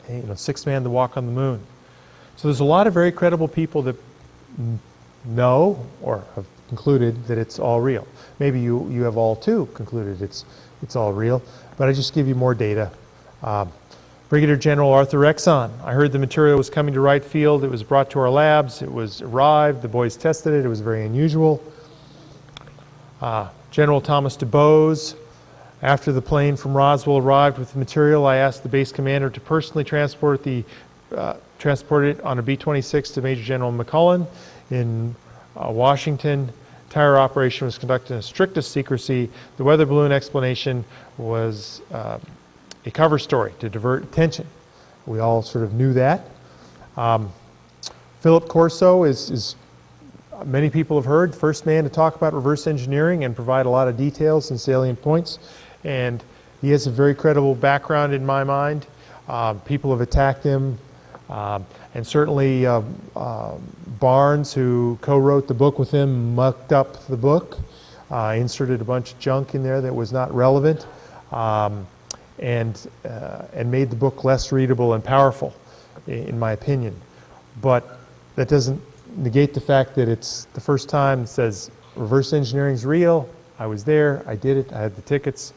Hey, you know, sixth man to walk on the moon. So there's a lot of very credible people that know or have concluded that it's all real. Maybe you have all too concluded it's all real, but I just give you more data. Brigadier General Arthur Exon. I heard the material was coming to Wright Field. It was brought to our labs. It was arrived. The boys tested it. It was very unusual. General Thomas DuBose. After the plane from Roswell arrived with the material, I asked the base commander to personally transport it on a B-26 to Major General McCullen in Washington. Entire operation was conducted in the strictest secrecy. The weather balloon explanation was a cover story to divert attention. We all sort of knew that. Philip Corso is many people have heard, the first man to talk about reverse engineering and provide a lot of details and salient points. And he has a very credible background in my mind. People have attacked him. And certainly Barnes, who co-wrote the book with him, mucked up the book, inserted a bunch of junk in there that was not relevant, and made the book less readable and powerful, in my opinion. But that doesn't negate the fact that it's the first time it says reverse engineering is real. I was there, I did it, I had the tickets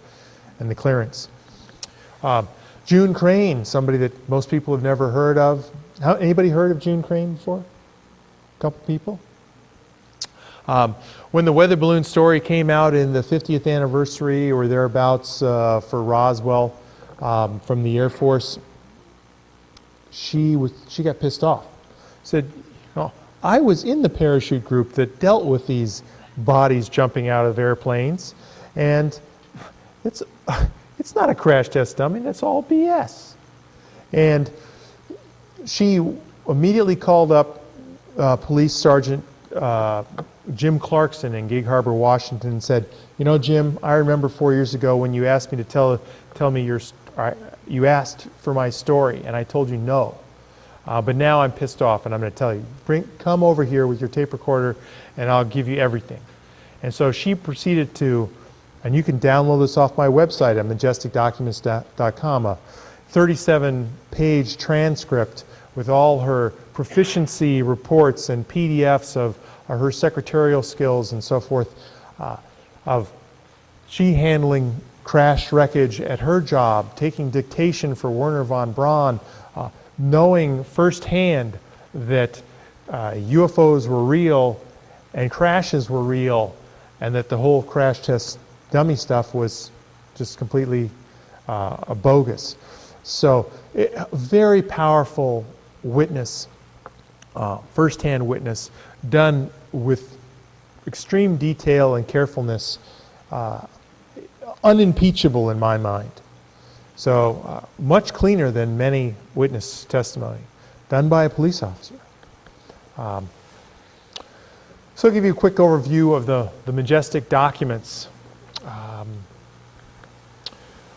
and the clearance. June Crane, somebody that most people have never heard of. Anybody heard of June Crane before? A couple people? When the weather balloon story came out in the 50th anniversary or thereabouts for Roswell from the Air Force, she got pissed off. Said, "Oh, I was in the parachute group that dealt with these bodies jumping out of airplanes, and it's not a crash test dummy, that's all BS." And she immediately called up Police Sergeant Jim Clarkson in Gig Harbor, Washington, and said, "You know, Jim, I remember 4 years ago when you asked me to tell me you asked for my story, and I told you no. But now I'm pissed off, and I'm going to tell you. Come over here with your tape recorder, and I'll give you everything." And so she proceeded to, and you can download this off my website at majesticdocuments.com, a 37-page transcript with all her proficiency reports and PDFs of her secretarial skills and so forth, of she handling crash wreckage at her job, taking dictation for Werner von Braun, knowing firsthand that UFOs were real and crashes were real, and that the whole crash test dummy stuff was just completely bogus. So, a very powerful witness, first-hand witness, done with extreme detail and carefulness, unimpeachable in my mind. So, much cleaner than many witness testimony, done by a police officer. So I'll give you a quick overview of the Majestic documents. There's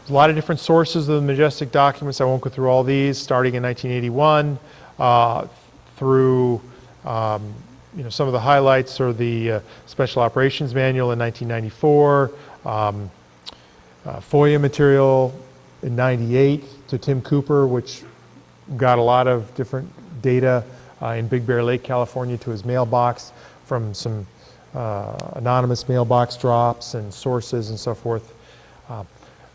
a lot of different sources of the Majestic documents. I won't go through all these, starting in 1981 through some of the highlights are the Special Operations Manual in 1994, FOIA material in 98 to Tim Cooper, which got a lot of different data in Big Bear Lake, California, to his mailbox from some anonymous mailbox drops and sources and so forth.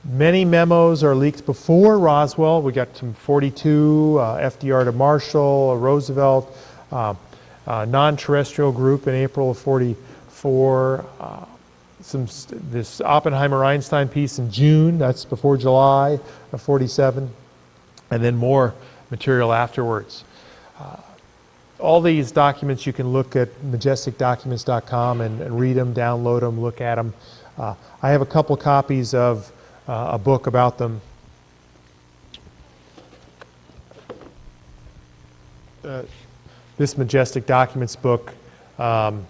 Many memos are leaked before Roswell. We got some 42, FDR to Marshall, Roosevelt, non-terrestrial group in April of 44, this Oppenheimer-Einstein piece in June, that's before July of 47, and then more material afterwards. All these documents you can look at majesticdocuments.com and read them, download them, look at them. I have a couple copies of a book about them. This Majestic Documents book, $10.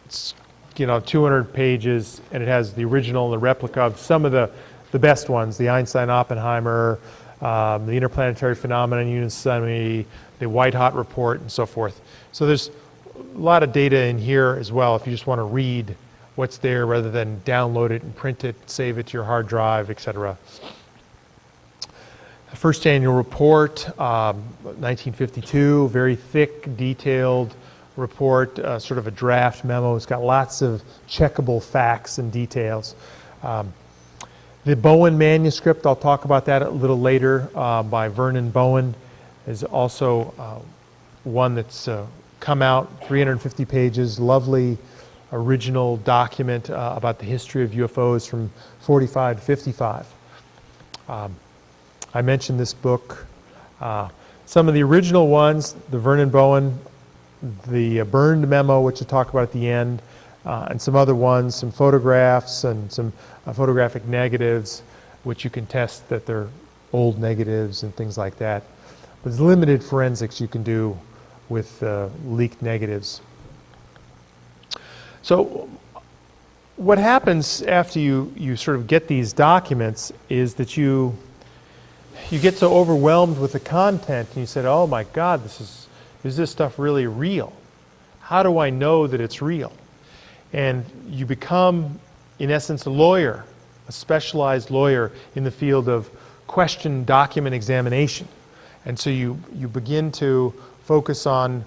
It's 200 pages, and it has the original and the replica of some of the best ones, the Einstein-Oppenheimer, the Interplanetary Phenomenon Yosemite, the White Hot Report, and so forth. So there's a lot of data in here as well if you just want to read what's there rather than download it and print it, save it to your hard drive, etc. The first annual report, 1952, very thick, detailed report, sort of a draft memo. It's got lots of checkable facts and details. The Bowen manuscript, I'll talk about that a little later, by Vernon Bowen, is also one that's come out, 350 pages, lovely original document about the history of UFOs from 45 to 55. I mentioned this book. Some of the original ones, the Vernon Bowen, the burned memo, which I'll talk about at the end, and some other ones, some photographs and some photographic negatives, which you can test that they're old negatives and things like that. There's limited forensics you can do with leaked negatives. So what happens after you sort of get these documents is that you get so overwhelmed with the content and you said, oh my God, is this stuff really real? How do I know that it's real? And you become, in essence, a lawyer, a specialized lawyer in the field of question document examination. And so you begin to focus on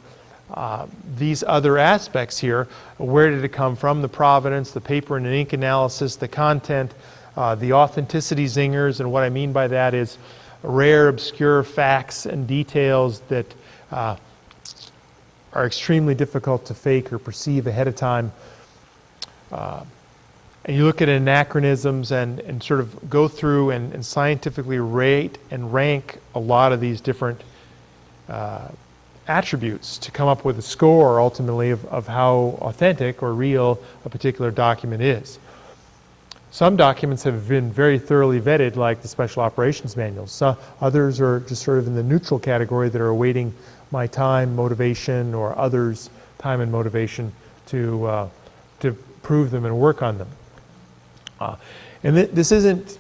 these other aspects here. Where did it come from? The provenance, the paper and ink analysis, the content, the authenticity zingers. And what I mean by that is rare, obscure facts and details that are extremely difficult to fake or perceive ahead of time. And you look at anachronisms and sort of go through and scientifically rate and rank a lot of these different attributes to come up with a score ultimately of how authentic or real a particular document is. Some documents have been very thoroughly vetted, like the Special Operations Manuals. Others are just sort of in the neutral category that are awaiting my time, motivation, or others' time and motivation to prove them and work on them. And this isn't,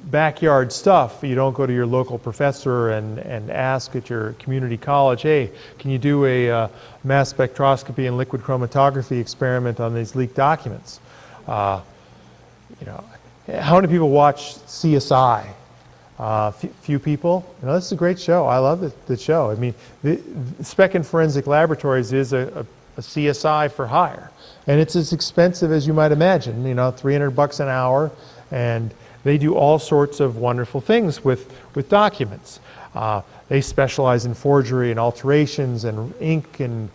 backyard stuff. You don't go to your local professor and ask at your community college, hey, can you do a mass spectroscopy and liquid chromatography experiment on these leaked documents? How many people watch CSI? Few people. This is a great show. I love the show. I mean, the Spec and Forensic Laboratories is a CSI for hire. And it's as expensive as you might imagine, $300 an hour, and they do all sorts of wonderful things with documents. They specialize in forgery and alterations and ink and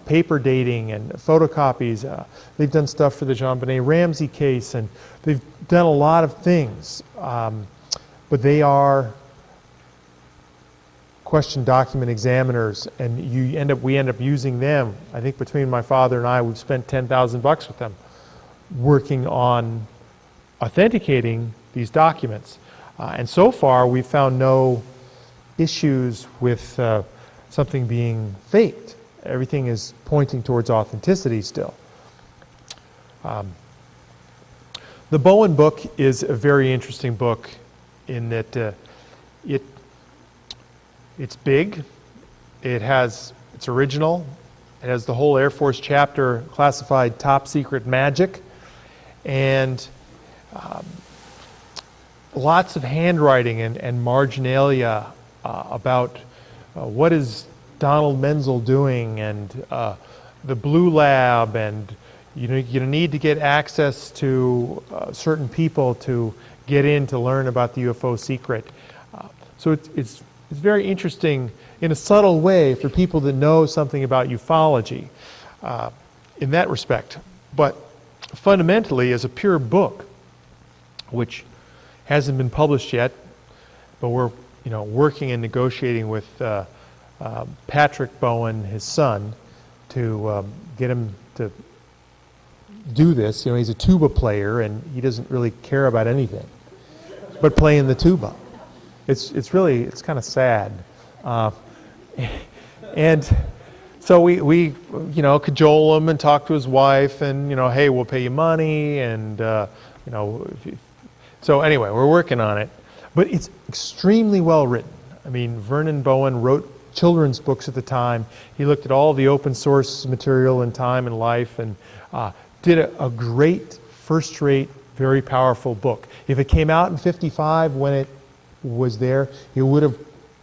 paper dating and photocopies. They've done stuff for the JonBenet Ramsey case, and they've done a lot of things. But they are question document examiners, and we end up using them. I think between my father and I, we've spent $10,000 with them working on authenticating these documents. And so far, we've found no issues with something being faked. Everything is pointing towards authenticity still. The Bowen book is a very interesting book in that it's big, it's original, it has the whole Air Force chapter classified top secret magic, and lots of handwriting and marginalia about what is Donald Menzel doing, and the Blue Lab, and you need to get access to certain people to get in to learn about the UFO secret. So it's very interesting in a subtle way for people that know something about ufology in that respect. But fundamentally, as a pure book, which hasn't been published yet, but we're working and negotiating with Patrick Bowen, his son, to get him to do this. He's a tuba player and he doesn't really care about anything but playing the tuba. It's kind of sad, and so we cajole him and talk to his wife, and hey, we'll pay you money, and so anyway, we're working on it, but it's extremely well written. I mean, Vernon Bowen wrote children's books at the time. He looked at all the open source material in Time and Life, and did a great, first-rate, very powerful book. If it came out in '55 when it was there, it would have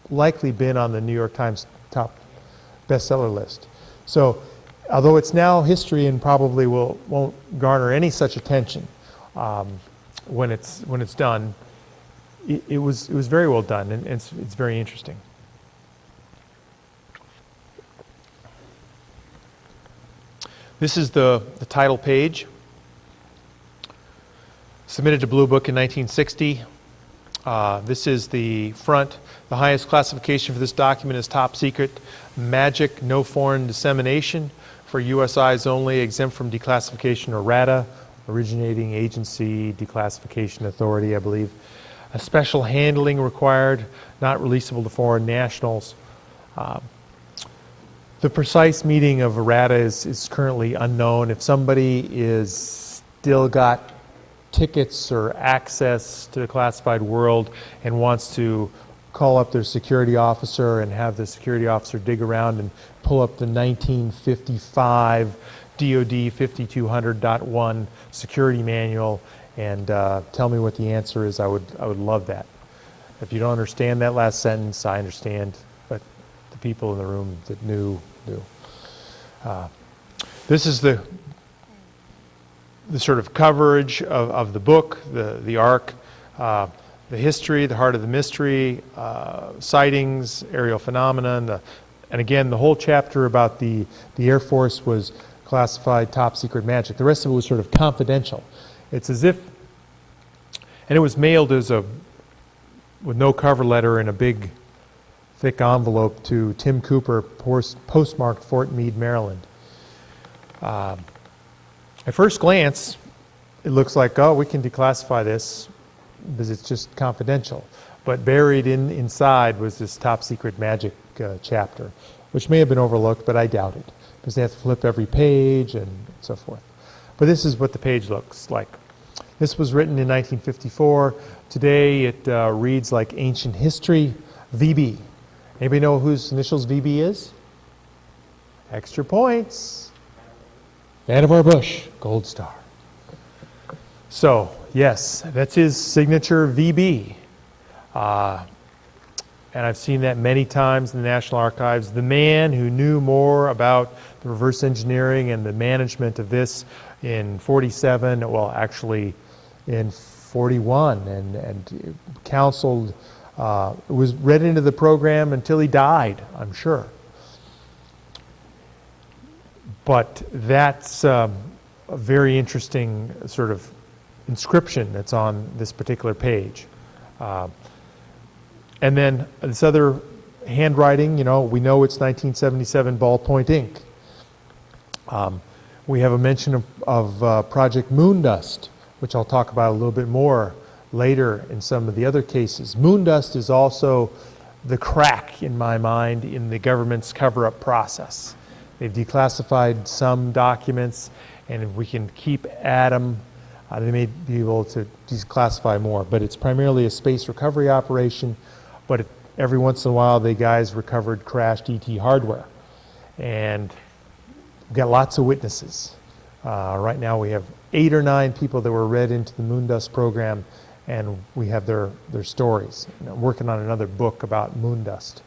likely been on the New York Times top bestseller list. So, although it's now history and probably won't garner any such attention when it's done, it was very well done, and it's very interesting. This is the title page. Submitted to Blue Book in 1960. This is the front. The highest classification for this document is top secret, magic, no foreign dissemination, for U.S. eyes only, exempt from declassification or RADA, originating agency, declassification authority, I believe. A special handling required, not releasable to foreign nationals. The precise meaning of errata is currently unknown. If somebody is still got tickets or access to the classified world and wants to call up their security officer and have the security officer dig around and pull up the 1955 DOD 5200.1 security manual and tell me what the answer is, I would love that. If you don't understand that last sentence, I understand, but the people in the room that knew. This is the sort of coverage of the book, the arc, the history, the heart of the mystery, sightings, aerial phenomena, and again, the whole chapter about the Air Force was classified top secret magic. The rest of it was sort of confidential. It's as if, and it was mailed as with no cover letter in a big, thick envelope to Tim Cooper, postmarked Fort Meade, Maryland. At first glance, it looks like, oh, we can declassify this because it's just confidential. But buried inside was this top secret magic chapter, which may have been overlooked, but I doubt it, because they have to flip every page and so forth. But this is what the page looks like. This was written in 1954. Today it reads like ancient history, VB. Anybody know whose initials VB is? Extra points. Vannevar Bush, Gold Star. So, yes, that's his signature, VB. And I've seen that many times in the National Archives. The man who knew more about the reverse engineering and the management of this in 47, well, actually in 41, and counseled, was read into the program until he died, I'm sure. But that's a very interesting sort of inscription that's on this particular page. And then this other handwriting, you know, we know it's 1977 ballpoint ink. We have a mention of Project Moondust, which I'll talk about a little bit more later in some of the other cases. Moondust is also the crack, in my mind, in the government's cover-up process. They've declassified some documents, and if we can keep at them, they may be able to declassify more. But it's primarily a space recovery operation, but every once in a while the guys recovered crashed ET hardware. And we've got lots of witnesses. Right now we have 8 or 9 people that were read into the Moondust program, and we have their stories. I'm working on another book about Moondust.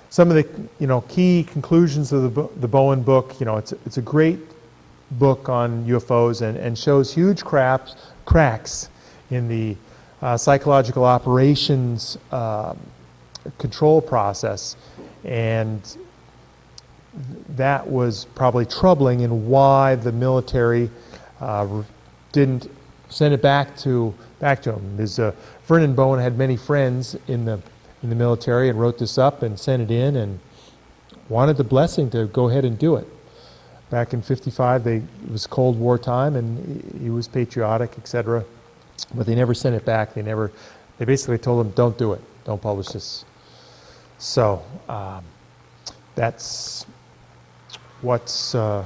Some of the key conclusions of the Bowen book, it's a great book on UFOs and shows huge cracks in the psychological operations control process, and that was probably troubling in why the military didn't send it back to him. Vernon Bowen had many friends in the military and wrote this up and sent it in and wanted the blessing to go ahead and do it. Back in 55, it was Cold War time, and he was patriotic, etc. But they never sent it back. They basically told him, don't do it. Don't publish this. So that's what's some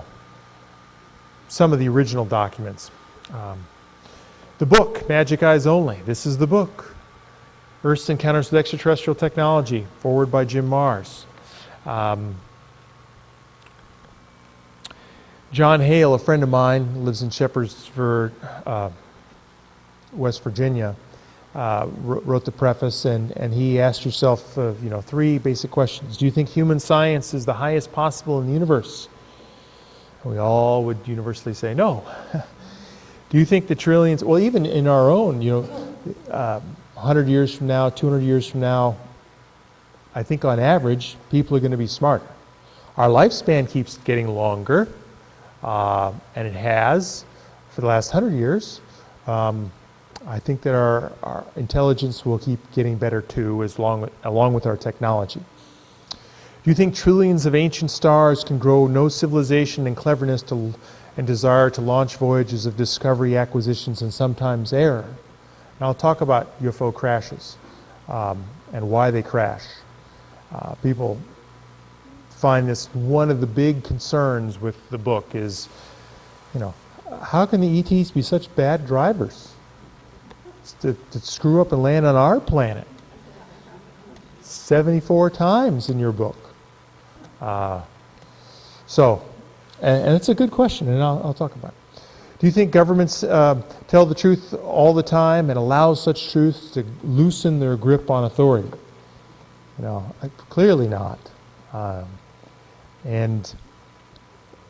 of the original documents. The book, Majic Eyes Only. This is the book. Earth's Encounters with Extraterrestrial Technology, forward by Jim Mars. John Hale, a friend of mine, lives in Shepherdsford, West Virginia, wrote the preface, and he asked yourself 3 basic questions. Do you think human science is the highest possible in the universe? And we all would universally say no. Do you think the trillions, well, even in our own, 100 years from now, 200 years from now, I think on average, people are going to be smarter. Our lifespan keeps getting longer, and it has for the last 100 years. I think that our intelligence will keep getting better too, along with our technology. Do you think trillions of ancient stars can grow no civilization and cleverness to and desire to launch voyages of discovery, acquisitions, and sometimes error. And I'll talk about UFO crashes and why they crash. People find this one of the big concerns with the book is, how can the ETs be such bad drivers to screw up and land on our planet 74 times in your book? And it's a good question, and I'll talk about it. Do you think governments tell the truth all the time and allow such truths to loosen their grip on authority? Clearly not. And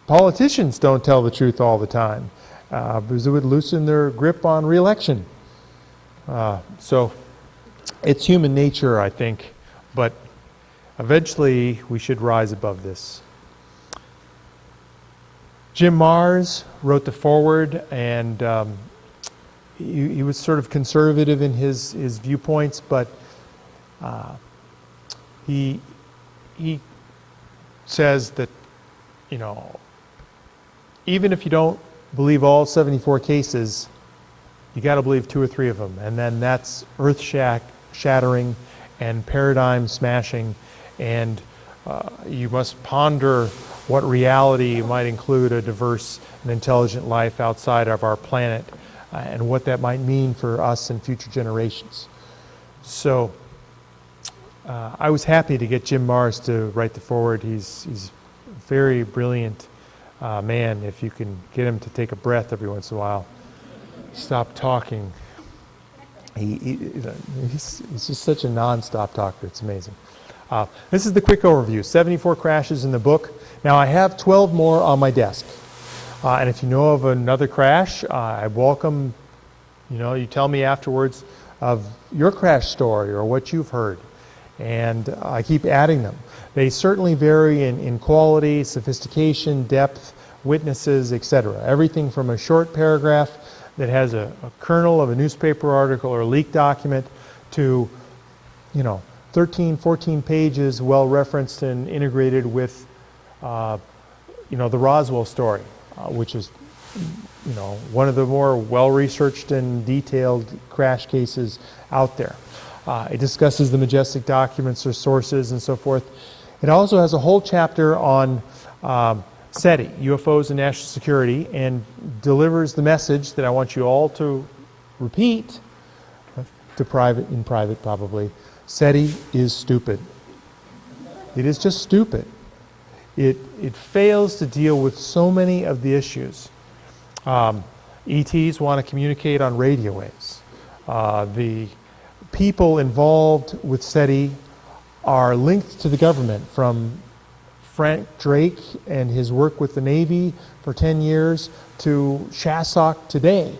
politicians don't tell the truth all the time because it would loosen their grip on re-election. So it's human nature, I think, but eventually we should rise above this. Jim Marrs wrote the foreword, and he was sort of conservative in his viewpoints, but he says that, even if you don't believe all 74 cases, you got to believe 2 or 3 of them, and then that's earth-shattering and paradigm-smashing, and you must ponder what reality might include a diverse and intelligent life outside of our planet, and what that might mean for us and future generations. So I was happy to get Jim Marrs to write the foreword. He's a very brilliant man. If you can get him to take a breath every once in a while, stop talking. He's just such a non-stop talker. It's amazing. This is the quick overview. 74 crashes in the book. Now I have 12 more on my desk. And if you know of another crash, I welcome, you tell me afterwards of your crash story or what you've heard. And I keep adding them. They certainly vary in quality, sophistication, depth, witnesses, etc. Everything from a short paragraph that has a kernel of a newspaper article or a leaked document to, 13, 14 pages well referenced and integrated with, the Roswell story, which is, one of the more well-researched and detailed crash cases out there. It discusses the Majestic documents or sources and so forth. It also has a whole chapter on SETI, UFOs and national security, and delivers the message that I want you all to repeat in private probably. SETI is stupid. It is just stupid. It fails to deal with so many of the issues. ETs want to communicate on radio waves. The people involved with SETI are linked to the government, from Frank Drake and his work with the Navy for 10 years to Shasok today.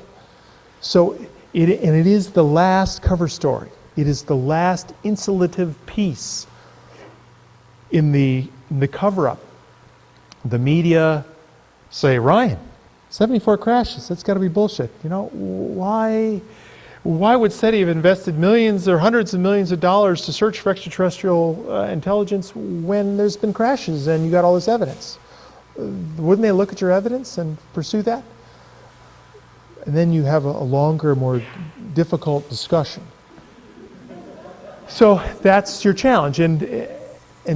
So it is the last cover story. It is the last insulative piece in the cover-up. The media say, Ryan, 74 crashes, that's got to be bullshit. Why would SETI have invested millions or hundreds of millions of dollars to search for extraterrestrial intelligence when there's been crashes and you got all this evidence? Wouldn't they look at your evidence and pursue that? And then you have a longer, more difficult discussion. So that's your challenge. And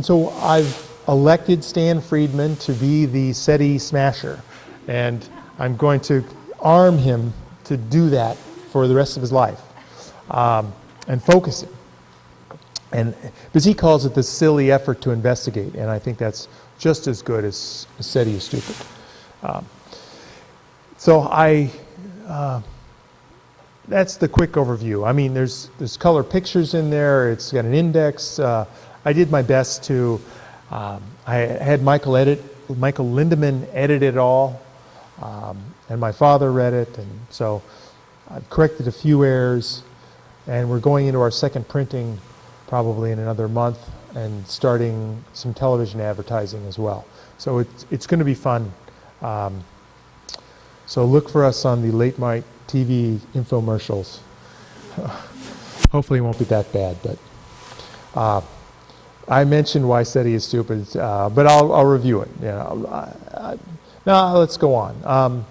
so I've elected Stan Friedman to be the SETI smasher. And I'm going to arm him to do that for the rest of his life, and focus it. And because he calls it the silly effort to investigate, and I think that's just as good as SETI is stupid. That's the quick overview. I mean, there's color pictures in there. It's got an index. I did my best to. I had Michael Lindemann edit it all, and my father read it, and so I've corrected a few errors, and we're going into our second printing probably in another month and starting some television advertising as well. So it's going to be fun. So look for us on the late night TV infomercials. Hopefully it won't be that bad, but I mentioned why SETI is stupid, but I'll review it. Now, let's go on.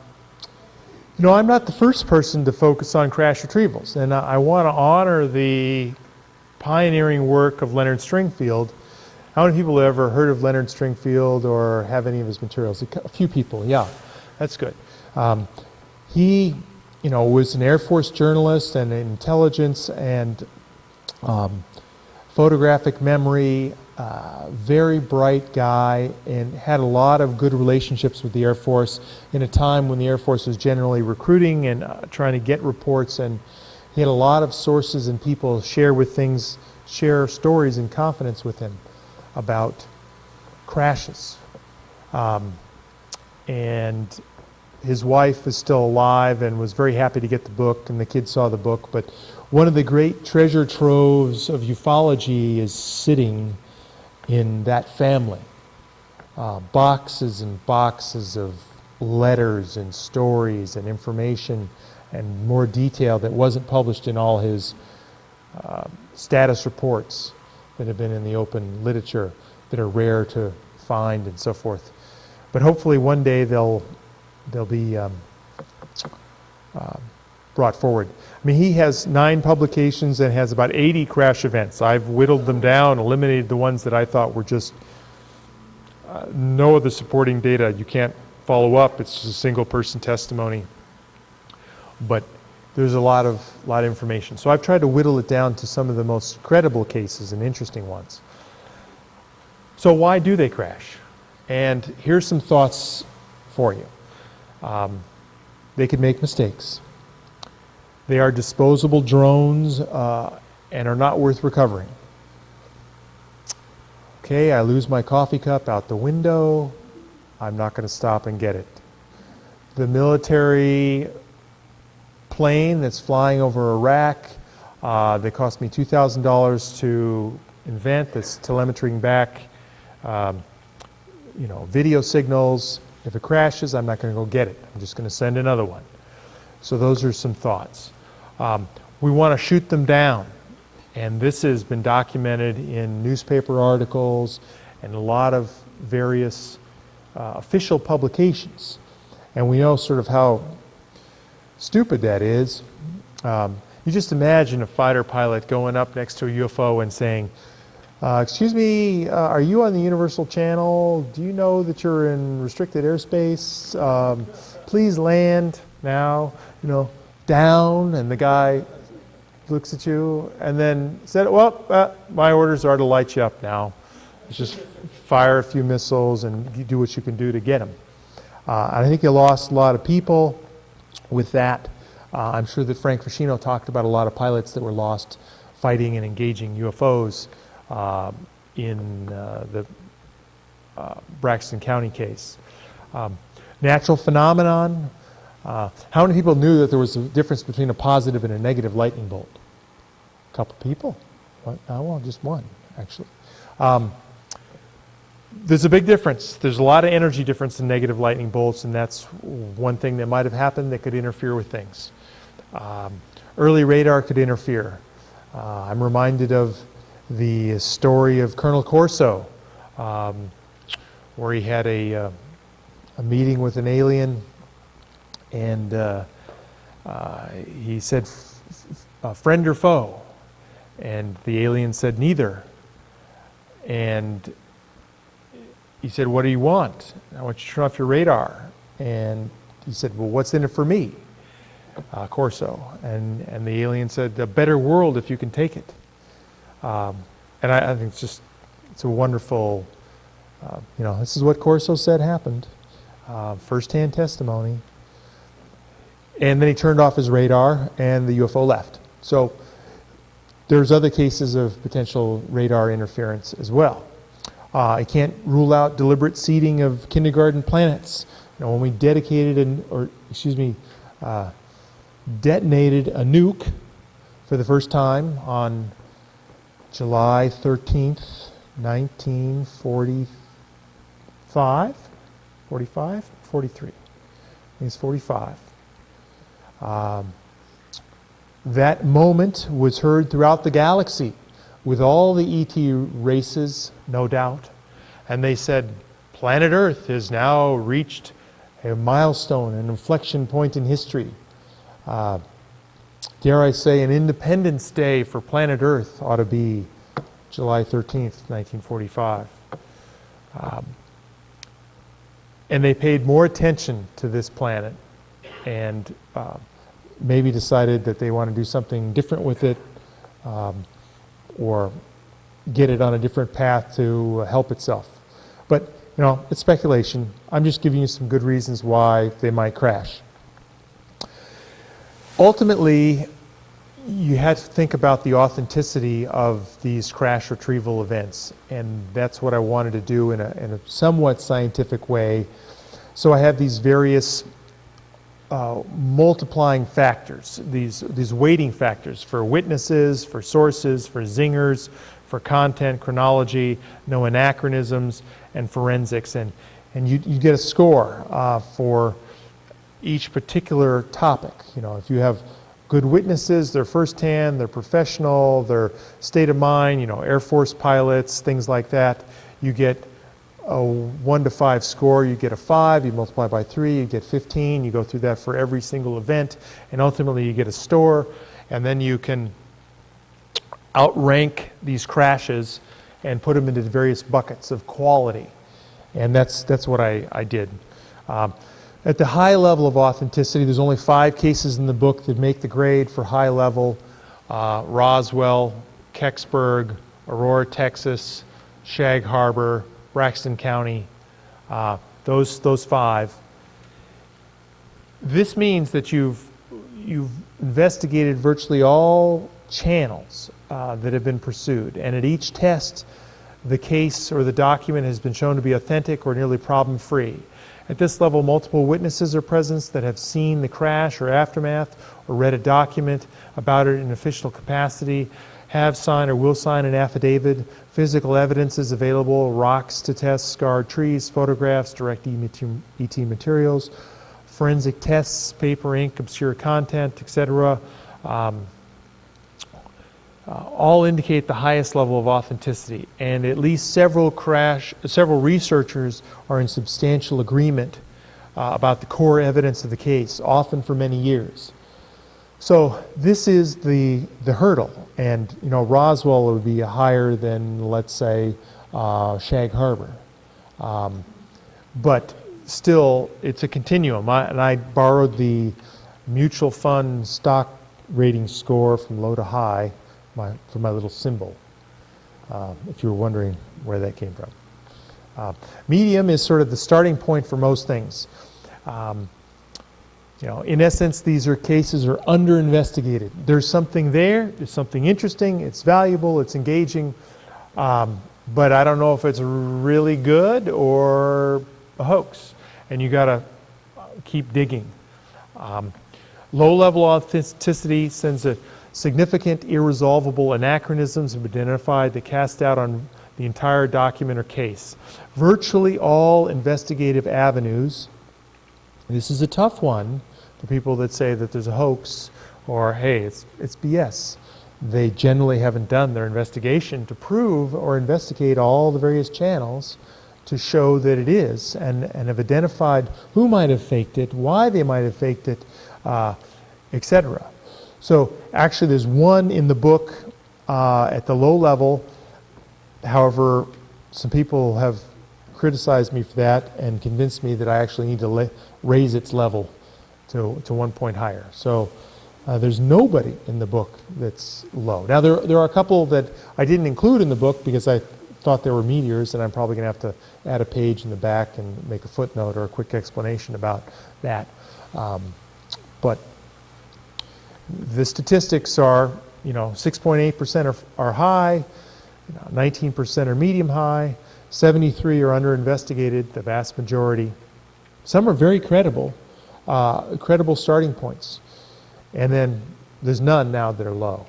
You know, I'm not the first person to focus on crash retrievals, and I want to honor the pioneering work of Leonard Stringfield. How many people have ever heard of Leonard Stringfield or have any of his materials? A few people, yeah, that's good. He, you know, was an Air Force journalist and intelligence and photographic memory, very bright guy, and had a lot of good relationships with the Air Force in a time when the Air Force was generally recruiting and trying to get reports, and he had a lot of sources and people share stories in confidence with him about crashes. And his wife is still alive and was very happy to get the book, and the kids saw the book, but one of the great treasure troves of ufology is sitting in that family. Boxes and boxes of letters and stories and information and more detail that wasn't published in all his status reports that have been in the open literature that are rare to find and so forth. But hopefully one day they'll be brought forward. I mean, he has 9 publications and has about 80 crash events. I've whittled them down, eliminated the ones that I thought were just no other supporting data. You can't follow up. It's just a single person testimony. But there's a lot of information. So I've tried to whittle it down to some of the most credible cases and interesting ones. So why do they crash? And here's some thoughts for you. They could make mistakes. They are disposable drones and are not worth recovering. Okay, I lose my coffee cup out the window. I'm not going to stop and get it. The military plane that's flying over Iraq, that cost me $2,000 to invent, that's telemetering back video signals. If it crashes, I'm not going to go get it. I'm just going to send another one. So those are some thoughts. We want to shoot them down. And this has been documented in newspaper articles and a lot of various official publications. And we know sort of how stupid that is. You just imagine a fighter pilot going up next to a UFO and saying, excuse me, are you on the Universal Channel? Do you know that you're in restricted airspace? Please land now, down. And the guy looks at you and then said, well, my orders are to light you up now. It's just fire a few missiles and you do what you can do to get them. I think you lost a lot of people with that. I'm sure that Frank Fashino talked about a lot of pilots that were lost fighting and engaging UFOs in the Braxton County case. Natural phenomenon. How many people knew that there was a difference between a positive and a negative lightning bolt? A couple people. What? Well, just one, actually. There's a big difference. There's a lot of energy difference in negative lightning bolts, and that's one thing that might have happened that could interfere with things. Early radar could interfere. I'm reminded of the story of Colonel Corso, where he had a meeting with an alien, and he said, friend or foe? And the alien said, neither. And he said, what do you want? I want you to turn off your radar. And he said, well, what's in it for me? Corso. And the alien said, a better world if you can take it. And I think it's a wonderful, this is what Corso said happened. First-hand testimony. And then he turned off his radar and the UFO left. So there's other cases of potential radar interference as well. I can't rule out deliberate seeding of kindergarten planets. When we detonated a nuke for the first time on July 13th, 1945, 45, 43. I think it's 45. That moment was heard throughout the galaxy with all the ET races, no doubt. And they said, planet Earth has now reached a milestone, an inflection point in history. Dare I say, an Independence Day for planet Earth ought to be July 13th, 1945. And they paid more attention to this planet and maybe decided that they want to do something different with it, or get it on a different path to help itself. But, you know, it's speculation. I'm just giving you some good reasons why they might crash. Ultimately, you had to think about the authenticity of these crash retrieval events, and that's what I wanted to do in a somewhat scientific way. So I have these various multiplying factors, these weighting factors for witnesses, for sources, for zingers, for content, chronology, no anachronisms, and forensics. And you get a score for each particular topic. You know, if you have good witnesses, they're firsthand, they're professional, their state of mind, you know, Air Force pilots, things like that, you get a 1 to 5 score. You get a 5, you multiply by 3, you get 15, you go through that for every single event, and ultimately you get a score, and then you can outrank these crashes and put them into the various buckets of quality. And that's what I did. At the high level of authenticity, there's only 5 cases in the book that make the grade for high level. Roswell, Kecksburg, Aurora, Texas, Shag Harbor, Braxton County, those 5. This means that you've investigated virtually all channels that have been pursued, and at each test, the case or the document has been shown to be authentic or nearly problem-free. At this level, multiple witnesses are present that have seen the crash or aftermath or read a document about it in official capacity, have signed or will sign an affidavit. Physical evidence is available, rocks to test, scarred trees, photographs, direct ET materials, forensic tests, paper, ink, obscure content, etc. All indicate the highest level of authenticity, and at least several researchers are in substantial agreement about the core evidence of the case, often for many years. So this is the hurdle, and you know, Roswell would be higher than, let's say, Shag Harbor, but still it's a continuum. And I borrowed the mutual fund stock rating score from low to high for my little symbol, if you were wondering where that came from. Medium is sort of the starting point for most things. You know, in essence, these are cases are under investigated. There's something there, there's something interesting, it's valuable, it's engaging, but I don't know if it's really good or a hoax, and you got to keep digging. Low-level authenticity sends a significant irresolvable anachronisms have been identified that cast doubt on the entire document or case. Virtually all investigative avenues, this is a tough one for people that say that there's a hoax or, hey, it's BS. They generally haven't done their investigation to prove or investigate all the various channels to show that it is, and have identified who might have faked it, why they might have faked it, etc. So actually there's one in the book at the low level. However, some people have criticized me for that and convinced me that I actually need to raise its level to 1 point higher. So there's nobody in the book that's low. Now there are a couple that I didn't include in the book because I thought they were meteors, and I'm probably going to have to add a page in the back and make a footnote or a quick explanation about that. But the statistics are, you know, 6.8% are high, 19% are medium high, 73 are under investigated, the vast majority. Some are very credible, credible starting points. And then there's none now that are low.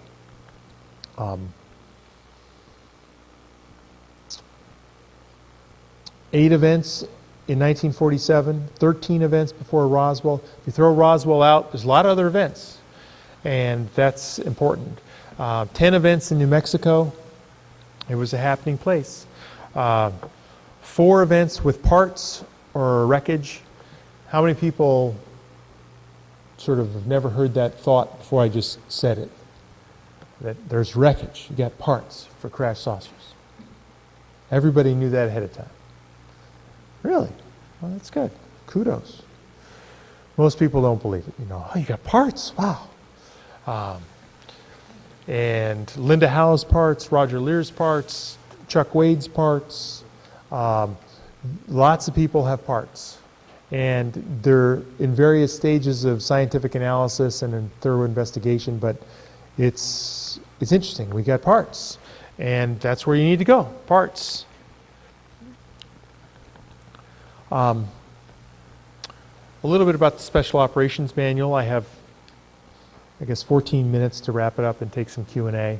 8 events in 1947, 13 events before Roswell. If you throw Roswell out, there's a lot of other events, and that's important. 10 events in New Mexico. It was a happening place. 4 events with parts or wreckage. How many people sort of have never heard that thought before I just said it? That there's wreckage, you got parts for crash saucers. Everybody knew that ahead of time. Really? Well, that's good. Kudos. Most people don't believe it. You know, oh, you got parts? Wow. And Linda Howe's parts, Roger Lear's parts, Chuck Wade's parts. Lots of people have parts. And they're in various stages of scientific analysis and in thorough investigation, but it's interesting. We got parts. And that's where you need to go, parts. A little bit about the Special Operations Manual. I have, I guess, 14 minutes to wrap it up and take some Q&A.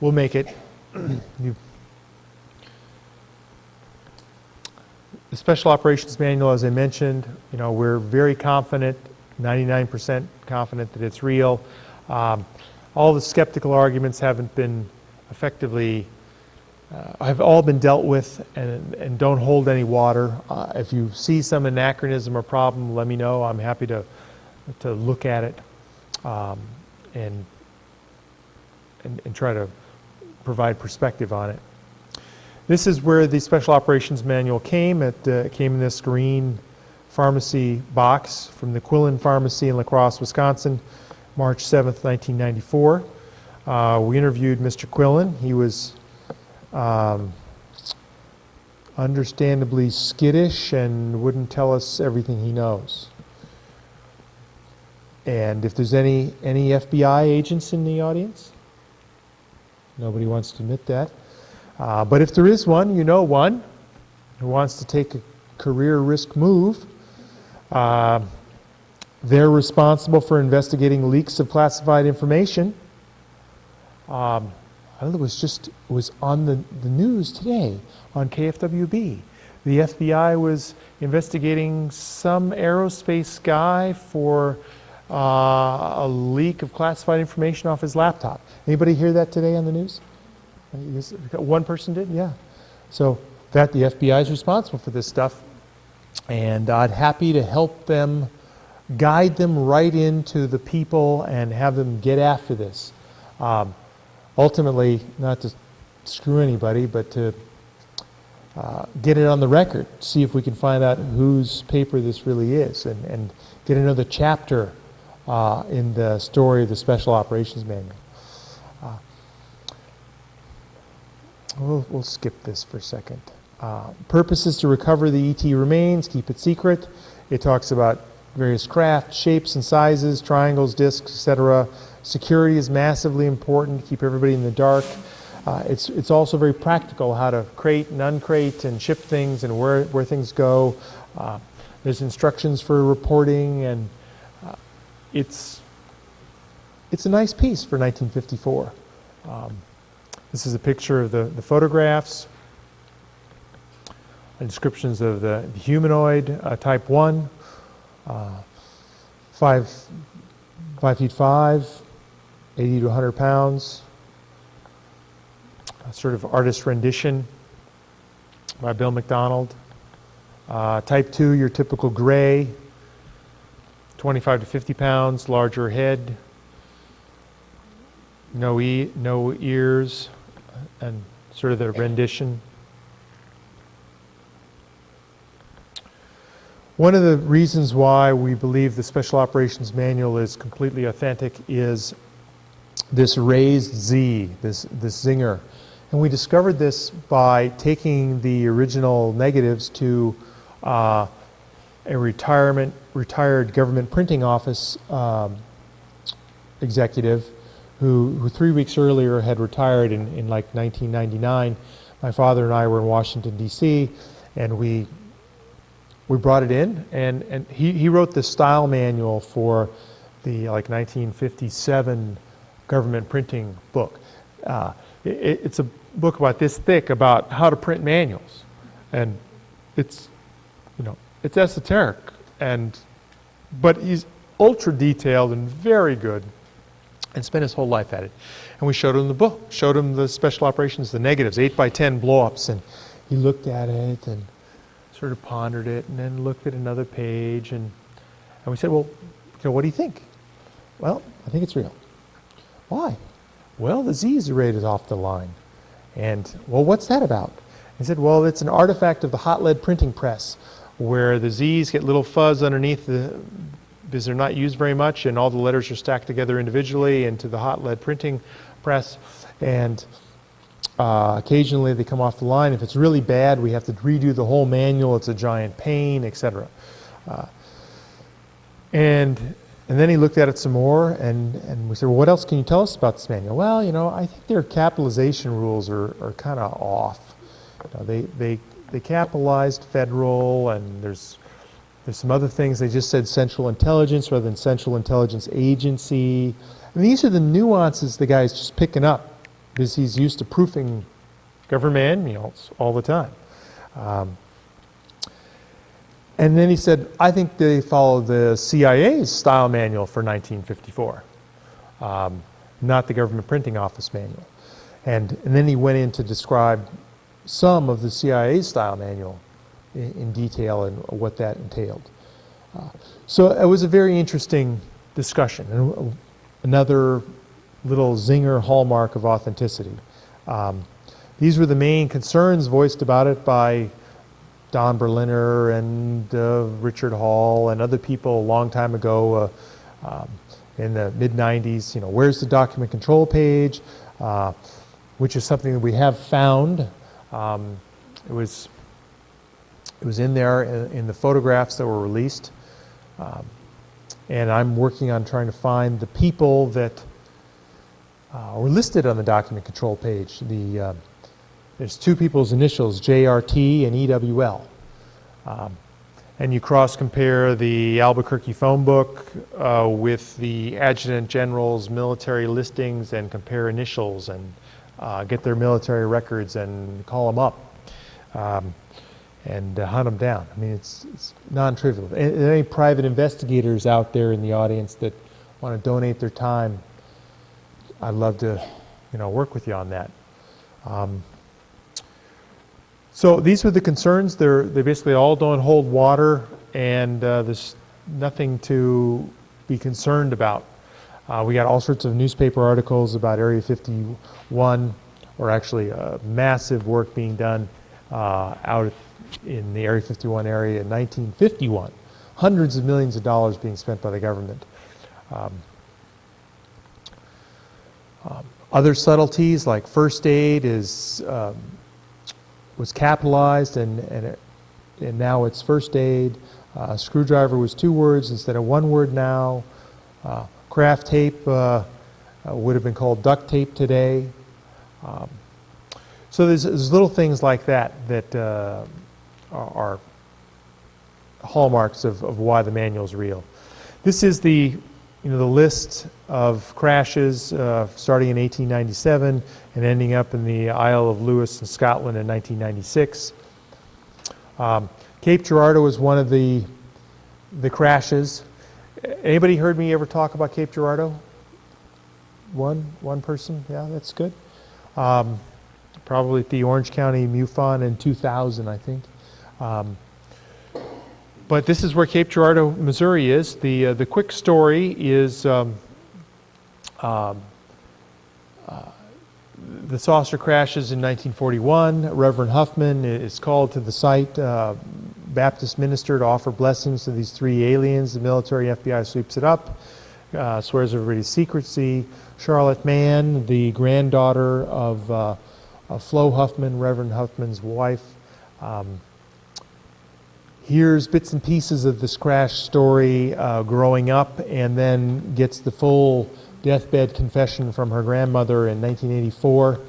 We'll make it. The Special Operations Manual, as I mentioned, you know, we're very confident, 99% confident that it's real. All the skeptical arguments haven't been effectively, have all been dealt with and don't hold any water. If you see some anachronism or problem, let me know. I'm happy to look at it and try to provide perspective on it. This is where the Special Operations Manual came. It came in this green pharmacy box from the Quillen Pharmacy in La Crosse, Wisconsin, March 7th, 1994. We interviewed Mr. Quillen. He was understandably skittish and wouldn't tell us everything he knows. And if there's any FBI agents in the audience, nobody wants to admit that. But if there is one, you know one, who wants to take a career risk move, they're responsible for investigating leaks of classified information. I don't know, it was on the news today on KFWB. The FBI was investigating some aerospace guy for a leak of classified information off his laptop. Anybody hear that today on the news? One person did? Yeah. So the FBI is responsible for this stuff, and I'd happy to help them, guide them right into the people and have them get after this. Ultimately, not to screw anybody, but to get it on the record, see if we can find out whose paper this really is, and get another chapter in the story of the Special Operations Manual. We'll skip this for a second. Purpose is to recover the ET remains, keep it secret. It talks about various craft, shapes and sizes, triangles, discs, etc. Security is massively important to keep everybody in the dark. It's also very practical how to crate and uncrate and ship things and where things go. There's instructions for reporting, and it's a nice piece for 1954. This is a picture of the photographs, and descriptions of the humanoid, type 1, 5'5", 80 to 100 pounds. A sort of artist rendition by Bill McDonald. Type 2, your typical gray, 25 to 50 pounds, larger head, no ears, and sort of the rendition. One of the reasons why we believe the Special Operations Manual is completely authentic is this raised Z, this zinger. And we discovered this by taking the original negatives to a retired government printing office executive who 3 weeks earlier had retired in like 1999. My father and I were in Washington, D.C., and we brought it in, and he wrote the style manual for the like 1957 government printing book. It's a book about this thick about how to print manuals, and it's esoteric, but he's ultra detailed and very good, and spent his whole life at it. And we showed him the book, showed him the special operations, the negatives, 8x10 blow-ups, and he looked at it, and sort of pondered it, and then looked at another page, and we said, well, what do you think? Well, I think it's real. Why? Well, the Z's are rated off the line. And, well, what's that about? He said, well, it's an artifact of the hot lead printing press, where the Z's get little fuzz underneath because they're not used very much, and all the letters are stacked together individually into the hot lead printing press, and occasionally they come off the line. If it's really bad, we have to redo the whole manual. It's a giant pain, etc. And then he looked at it some more, and we said, well, what else can you tell us about this manual? Well, I think their capitalization rules are kind of off. They capitalized federal, and there's some other things. They just said Central Intelligence rather than Central Intelligence Agency. And these are the nuances the guy's just picking up, because he's used to proofing government manuals all the time. And then he said, I think they follow the CIA's style manual for 1954, not the government printing office manual. And then he went in to describe some of the CIA's style manual in detail and what that entailed. So it was a very interesting discussion, and another little zinger hallmark of authenticity. These were the main concerns voiced about it by Don Berliner and Richard Hall and other people a long time ago in the mid-90s. Where's the document control page, which is something that we have found. It was in there in the photographs that were released. And I'm working on trying to find the people that were listed on the document control page. There's two people's initials, JRT and EWL. And you cross-compare the Albuquerque phone book with the Adjutant General's military listings and compare initials and get their military records and call them up and hunt them down. I mean, it's non-trivial. Any private investigators out there in the audience that want to donate their time, I'd love to work with you on that. So these were the concerns. They basically all don't hold water, and there's nothing to be concerned about. We got all sorts of newspaper articles about Area 51, or actually massive work being done out in the Area 51 area in 1951. Hundreds of millions of dollars being spent by the government. Other subtleties like first aid was capitalized, and now it's first aid. Screwdriver was 2 words instead of 1 word now. Craft tape would have been called duct tape today. So there's little things like that are hallmarks of why the manual is real. This is the list of crashes starting in 1897 and ending up in the Isle of Lewis in Scotland in 1996. Cape Girardeau was one of the crashes. Anybody heard me ever talk about Cape Girardeau? One person? Yeah, that's good. Probably at the Orange County MUFON in 2000, I think. But this is where Cape Girardeau, Missouri is. The quick story is the saucer crashes in 1941. Reverend Huffman is called to the site, Baptist minister, to offer blessings to these 3 aliens. The military FBI sweeps it up, swears everybody's secrecy. Charlotte Mann, the granddaughter of Flo Huffman, Reverend Huffman's wife, hears bits and pieces of this crash story growing up, and then gets the full deathbed confession from her grandmother in 1984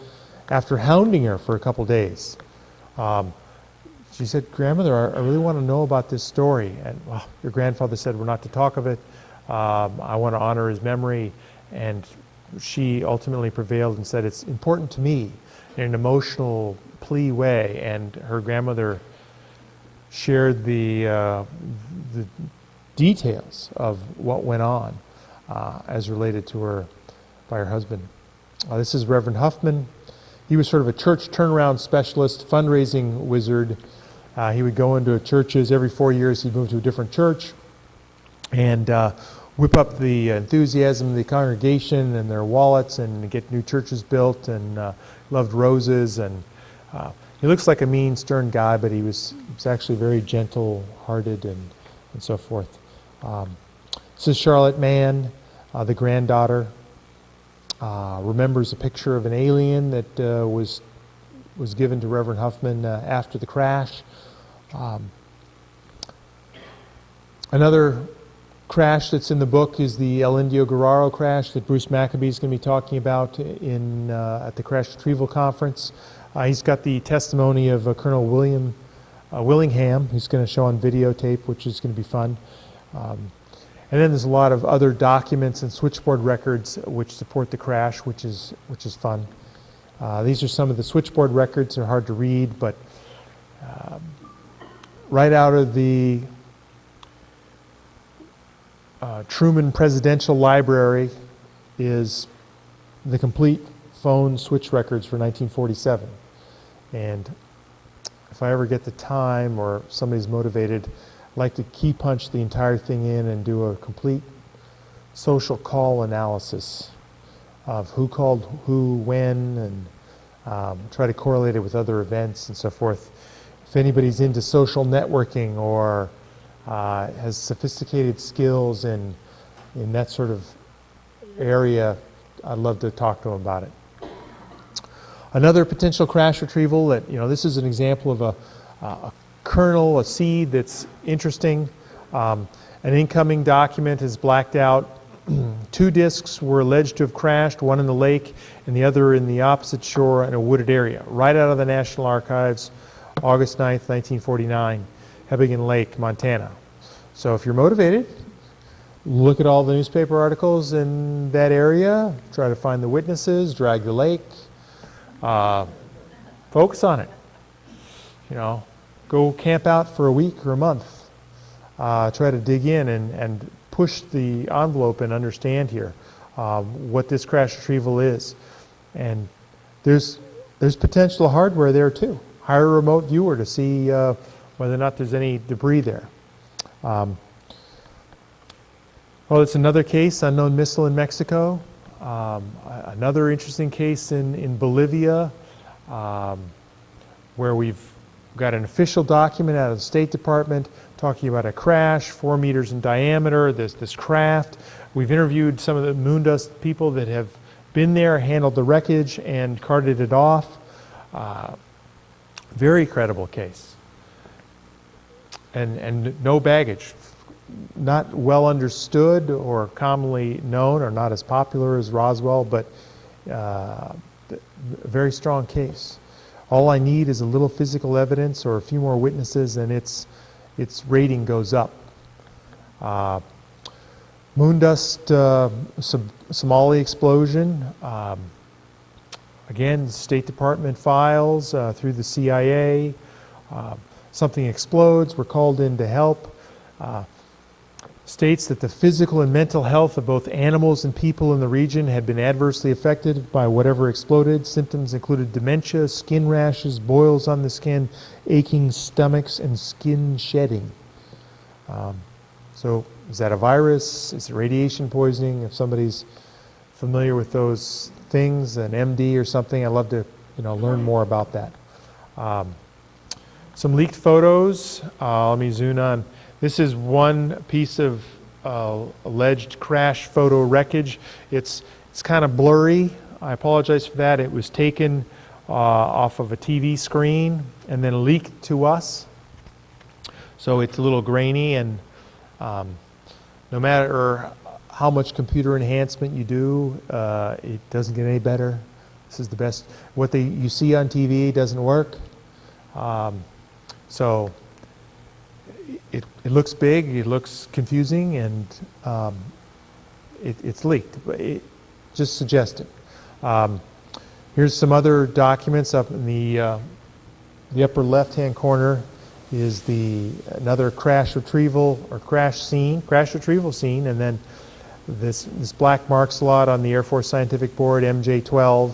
after hounding her for a couple days. She said, "Grandmother, I really want to know about this story." And well, your grandfather said we're not to talk of it. I want to honor his memory. And she ultimately prevailed and said, "It's important to me," in an emotional plea way. And her grandmother shared the details of what went on as related to her by her husband. This is Reverend Huffman. He was sort of a church turnaround specialist, fundraising wizard. He would go into churches every 4 years. He'd move to a different church and whip up the enthusiasm of the congregation and their wallets and get new churches built, and loved roses. And he looks like a mean, stern guy, but he was actually very gentle-hearted and so forth. This is Charlotte Mann, the granddaughter. Remembers a picture of an alien that was given to Reverend Huffman after the crash. Another crash that's in the book is the El Indio Guerrero crash that Bruce Maccabee is going to be talking about at the Crash Retrieval Conference. He's got the testimony of Colonel William Willingham, who's going to show on videotape, which is going to be fun. And then there's a lot of other documents and switchboard records which support the crash, which is fun. These are some of the switchboard records. They're hard to read, but right out of the Truman Presidential Library is the complete phone switch records for 1947. And if I ever get the time or somebody's motivated, I'd like to key punch the entire thing in and do a complete social call analysis of who called who, when, and try to correlate it with other events and so forth. If anybody's into social networking or has sophisticated skills in that sort of area, I'd love to talk to them about it. Another potential crash retrieval that, this is an example of a kernel, a seed that's interesting. An incoming document is blacked out. 2 discs were alleged to have crashed, one in the lake and the other in the opposite shore in a wooded area, right out of the National Archives, August 9th, 1949, Hebgen Lake, Montana. So if you're motivated, look at all the newspaper articles in that area, try to find the witnesses, drag the lake, focus on it. Go camp out for a week or a month. Try to dig in and push the envelope and understand here what this crash retrieval is. And there's potential hardware there too. Hire a remote viewer to see whether or not there's any debris there. It's another case, unknown missile in Mexico. Another interesting case in Bolivia, where we've got an official document out of the State Department talking about a crash, 4 meters in diameter, this craft. We've interviewed some of the Moondust people that have been there, handled the wreckage, and carted it off. Very credible case. And no baggage. Not well understood or commonly known, or not as popular as Roswell, but a very strong case. All I need is a little physical evidence or a few more witnesses, and its rating goes up. Moondust Somali explosion. Again, State Department files through the CIA. Something explodes. We're called in to help. States that the physical and mental health of both animals and people in the region had been adversely affected by whatever exploded. Symptoms included dementia, skin rashes, boils on the skin, aching stomachs, and skin shedding. So is that a virus? Is it radiation poisoning? If somebody's familiar with those things, an MD or something, I'd love to learn more about that. Some leaked photos. Let me zoom on. This is one piece of alleged crash photo wreckage. It's kind of blurry. I apologize for that. It was taken off of a TV screen and then leaked to us. So it's a little grainy, and no matter how much computer enhancement you do, it doesn't get any better. This is the best. What you see on TV doesn't work. So it looks big, it looks confusing, and it's leaked. Just suggested. Here's some other documents up in the upper left-hand corner. Is another crash retrieval or crash retrieval scene, and then this black mark slot on the Air Force Scientific Board, MJ12.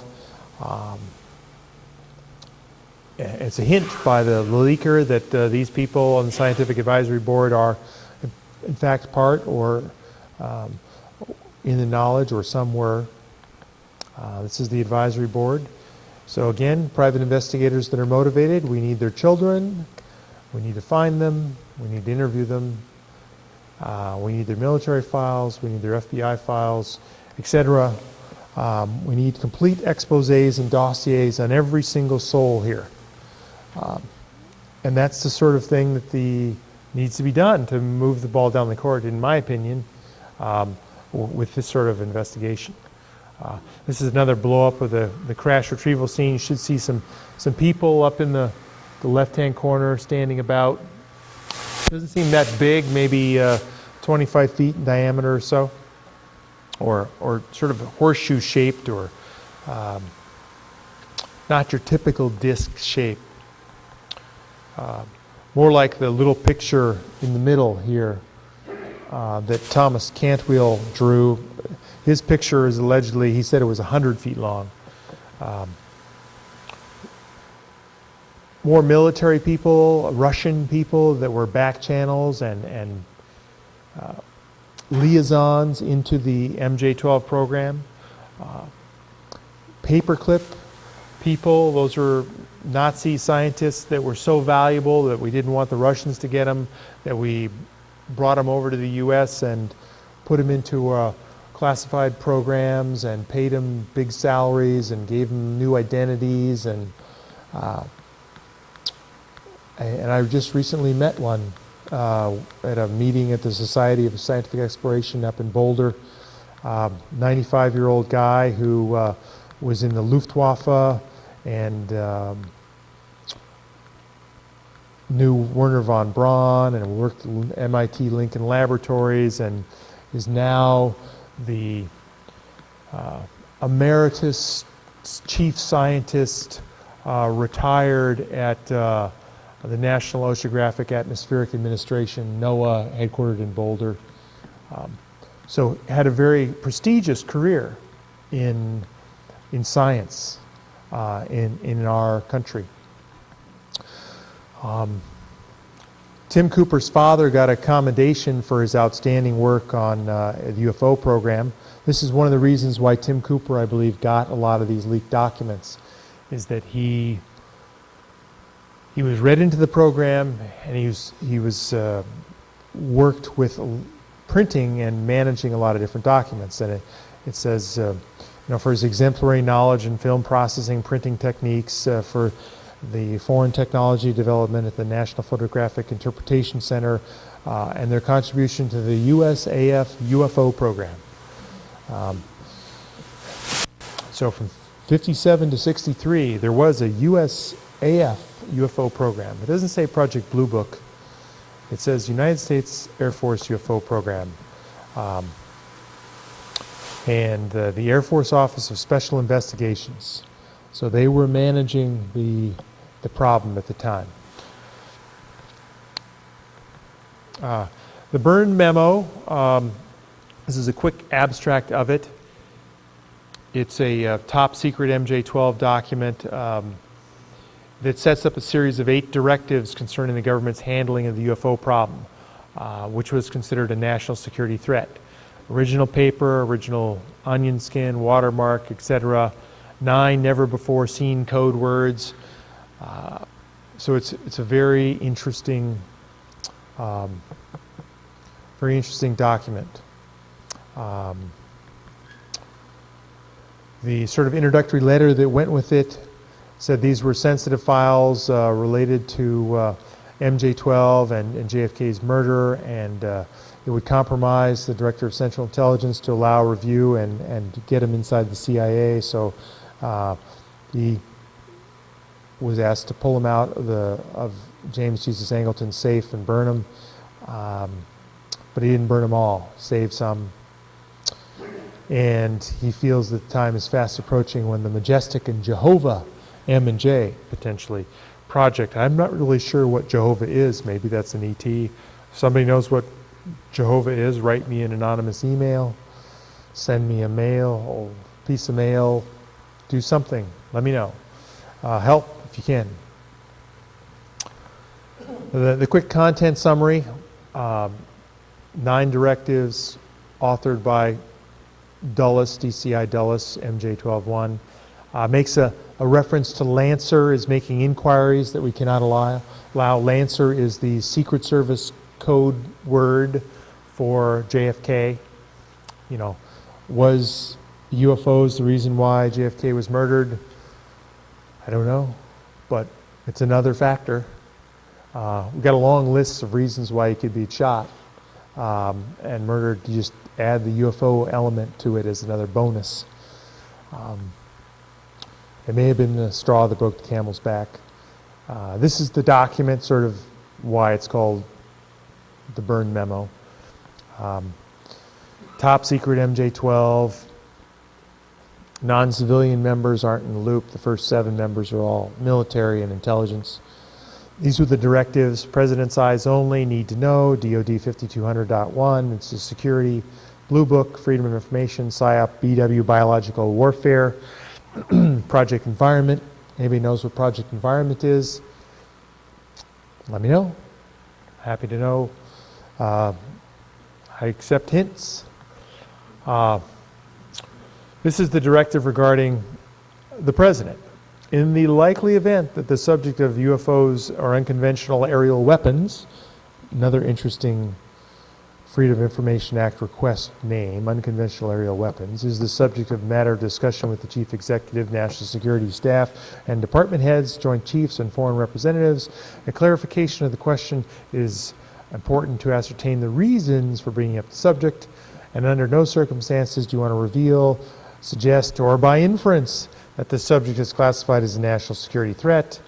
it's a hint by the leaker that these people on the Scientific Advisory Board are in fact part or in the knowledge, or some were. This is the advisory board. So again, private investigators that are motivated, we need their children, we need to find them, we need to interview them, we need their military files, we need their FBI files, etc. We need complete exposés and dossiers on every single soul here. And that's the sort of thing that needs to be done to move the ball down the court, in my opinion, with this sort of investigation. This is another blow up of the crash retrieval scene. You should see some people up in the left-hand corner standing about. Doesn't seem that big, maybe 25 feet in diameter or so, or sort of horseshoe shaped, or not your typical disc shape. More like the little picture in the middle here that Thomas Cantwell drew. His picture is allegedly, he said it was 100 feet long. More military people, Russian people that were back channels and liaisons into the MJ-12 program. Paperclip people, those are Nazi scientists that were so valuable that we didn't want the Russians to get them, that we brought them over to the US and put them into classified programs and paid them big salaries and gave them new identities. And I just recently met one at a meeting at the Society of Scientific Exploration up in Boulder. 95-year-old guy who was in the Luftwaffe and knew Wernher von Braun and worked at MIT Lincoln Laboratories, and is now the emeritus chief scientist, retired at the National Oceanographic Atmospheric Administration, NOAA, headquartered in Boulder. So had a very prestigious career in science in our country. Tim Cooper's father got a commendation for his outstanding work on the UFO program. This is one of the reasons why Tim Cooper, I believe, got a lot of these leaked documents, is that he was read into the program, and he was worked with printing and managing a lot of different documents. And it says, for his exemplary knowledge in film processing, printing techniques, for the foreign technology development at the National Photographic Interpretation Center, and their contribution to the USAF UFO program. So from 57 to 63, there was a USAF UFO program. It doesn't say Project Blue Book. It says United States Air Force UFO program. And the Air Force Office of Special Investigations. So they were managing the problem at the time. The Byrne memo, this is a quick abstract of it. It's a top secret MJ-12 document that sets up a series of 8 directives concerning the government's handling of the UFO problem, which was considered a national security threat. Original paper, original onion skin, watermark, etc. 9 never before seen code words. So it's a very interesting document. The sort of introductory letter that went with it said these were sensitive files related to MJ-12 and JFK's murder, and it would compromise the Director of Central Intelligence to allow review and get him inside the CIA. So he was asked to pull him out of James Jesus Angleton's safe and burn him. But he didn't burn them all, saved some. And he feels that the time is fast approaching when the Majestic and Jehovah M&J, potentially, project. I'm not really sure what Jehovah is. Maybe that's an ET. If somebody knows what Jehovah is, write me an anonymous email, send me a mail or piece of mail, do something. Let me know. Help if you can. The quick content summary, 9 directives authored by Dulles, DCI Dulles, MJ12-1, makes a reference to Lancer is making inquiries that we cannot allow. Lancer is the Secret Service code word for JFK. You know, was UFOs the reason why JFK was murdered? I don't know, but it's another factor. We've got a long list of reasons why he could be shot and murdered. You just add the UFO element to it as another bonus. It may have been the straw that broke the camel's back. This is the document, sort of why it's called the Byrne Memo. Top secret MJ-12. Non-civilian members aren't in the loop. The first 7 members are all military and intelligence. These were the directives. President's Eyes Only, Need to Know, DOD 5200.1, it's the Security, Blue Book, Freedom of Information, PSYOP, BW, Biological Warfare, Project Environment. Anybody knows what Project Environment is? Let me know. Happy to know. I accept hints. This is the directive regarding the president. In the likely event that the subject of UFOs or unconventional aerial weapons, another interesting Freedom of Information Act request name, unconventional aerial weapons, is the subject of matter of discussion with the Chief Executive, National Security Staff, and Department Heads, Joint Chiefs, and Foreign Representatives. A clarification of the question is important to ascertain the reasons for bringing up the subject, and under no circumstances do you want to reveal, suggest, or by inference that the subject is classified as a national security threat.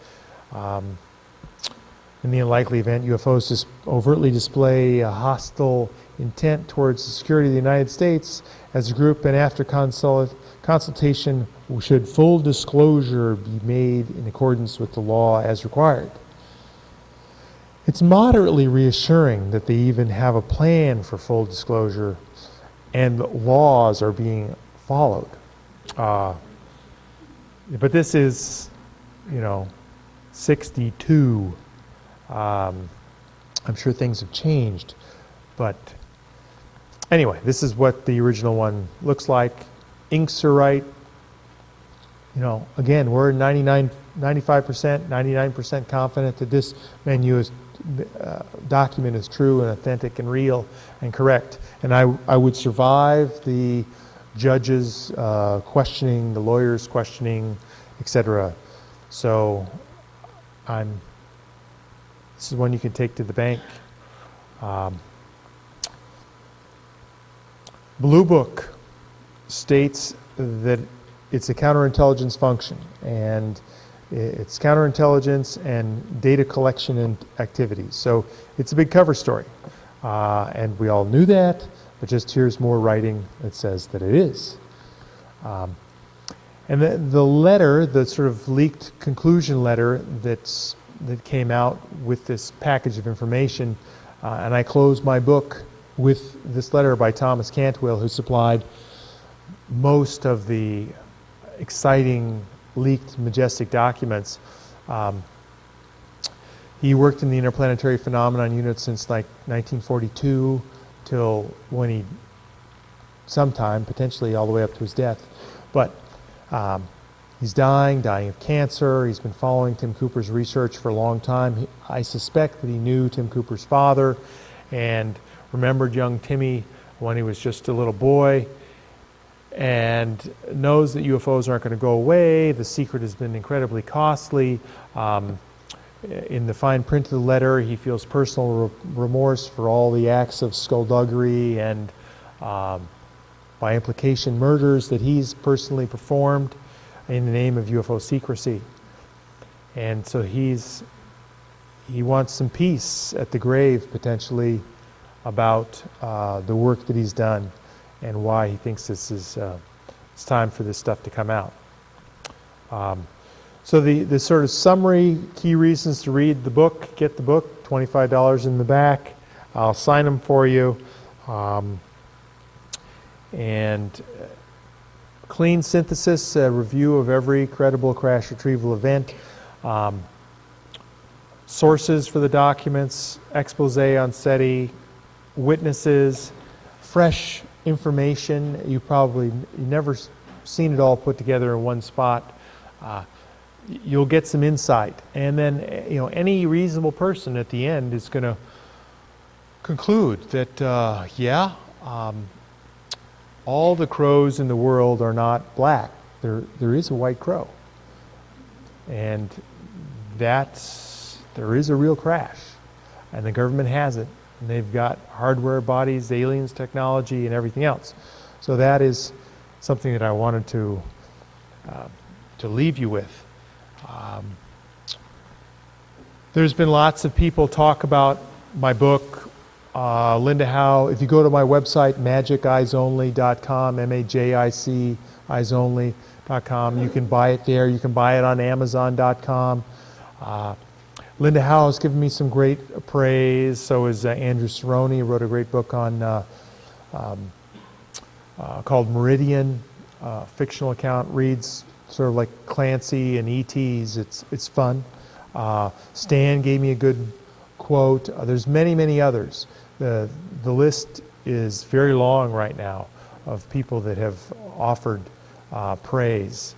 In the unlikely event UFOs overtly display a hostile intent towards the security of the United States as a group, and after consultation should full disclosure be made in accordance with the law as required. It's moderately reassuring that they even have a plan for full disclosure and laws are being followed. But this is, 62. I'm sure things have changed, but anyway, this is what the original one looks like. Inks are right. Again, we're 95%, 99% confident that this document is true and authentic and real and correct. And I would survive the judges questioning, the lawyers questioning, etc. So this is one you can take to the bank. Blue Book states that it's a counterintelligence function, and it's counterintelligence and data collection and activities. So it's a big cover story, and we all knew that, but just here's more writing that says that it is. And the letter, the sort of leaked conclusion letter that came out with this package of information, and I closed my book with this letter by Thomas Cantwell, who supplied most of the exciting leaked Majestic documents. He worked in the Interplanetary Phenomenon Unit since like 1942 till when sometime, potentially all the way up to his death. But he's dying of cancer. He's been following Tim Cooper's research for a long time. I suspect that he knew Tim Cooper's father and remembered young Timmy when he was just a little boy, and knows that UFOs aren't going to go away. The secret has been incredibly costly. In the fine print of the letter, he feels personal remorse for all the acts of skullduggery and, by implication, murders that he's personally performed in the name of UFO secrecy. And so he wants some peace at the grave, potentially, about the work that he's done and why he thinks this is it's time for this stuff to come out. So the sort of summary, key reasons to read the book, get the book, $25 in the back. I'll sign them for you. And clean synthesis, a review of every credible crash retrieval event. sources for the documents, expose on SETI, witnesses, fresh information. You never seen it all put together in one spot. You'll get some insight, and then any reasonable person at the end is going to conclude that all the crows in the world are not black. There is a white crow, and there is a real crash, and the government has it, and they've got hardware, bodies, aliens, technology, and everything else. So that is something that I wanted to leave you with. There's been lots of people talk about my book. Linda Howe, if you go to my website, magiceyesonly.com, MAJIC eyesonly.com, you can buy it there. You can buy it on Amazon.com. Linda Howe has given me some great praise. So is Andrew Cerrone, wrote a great book on called Meridian, fictional account, reads sort of like Clancy and E.T.'s. It's fun. Stan gave me a good quote. There's many others. The list is very long right now of people that have offered praise.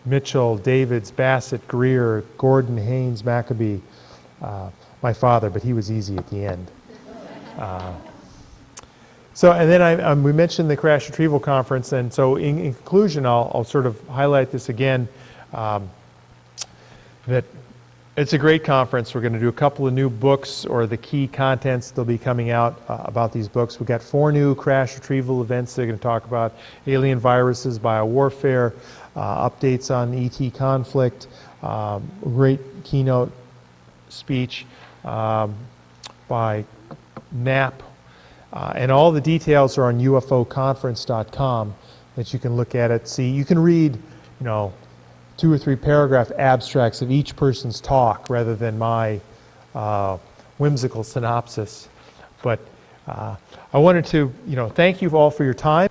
Mitchell, Davids, Bassett, Greer, Gordon, Haynes, Maccabee, my father, but he was easy at the end. So, and then we mentioned the Crash Retrieval Conference, and so in conclusion, I'll sort of highlight this again, that it's a great conference. We're going to do a couple of new books, or the key contents that'll be coming out about these books. We've got 4 new crash retrieval events they're going to talk about: alien viruses, biowarfare, updates on ET conflict, great keynote speech by Knapp. And all the details are on ufoconference.com that you can look at it, see. You can read, 2 or 3 paragraph abstracts of each person's talk rather than my whimsical synopsis. But I wanted to, thank you all for your time.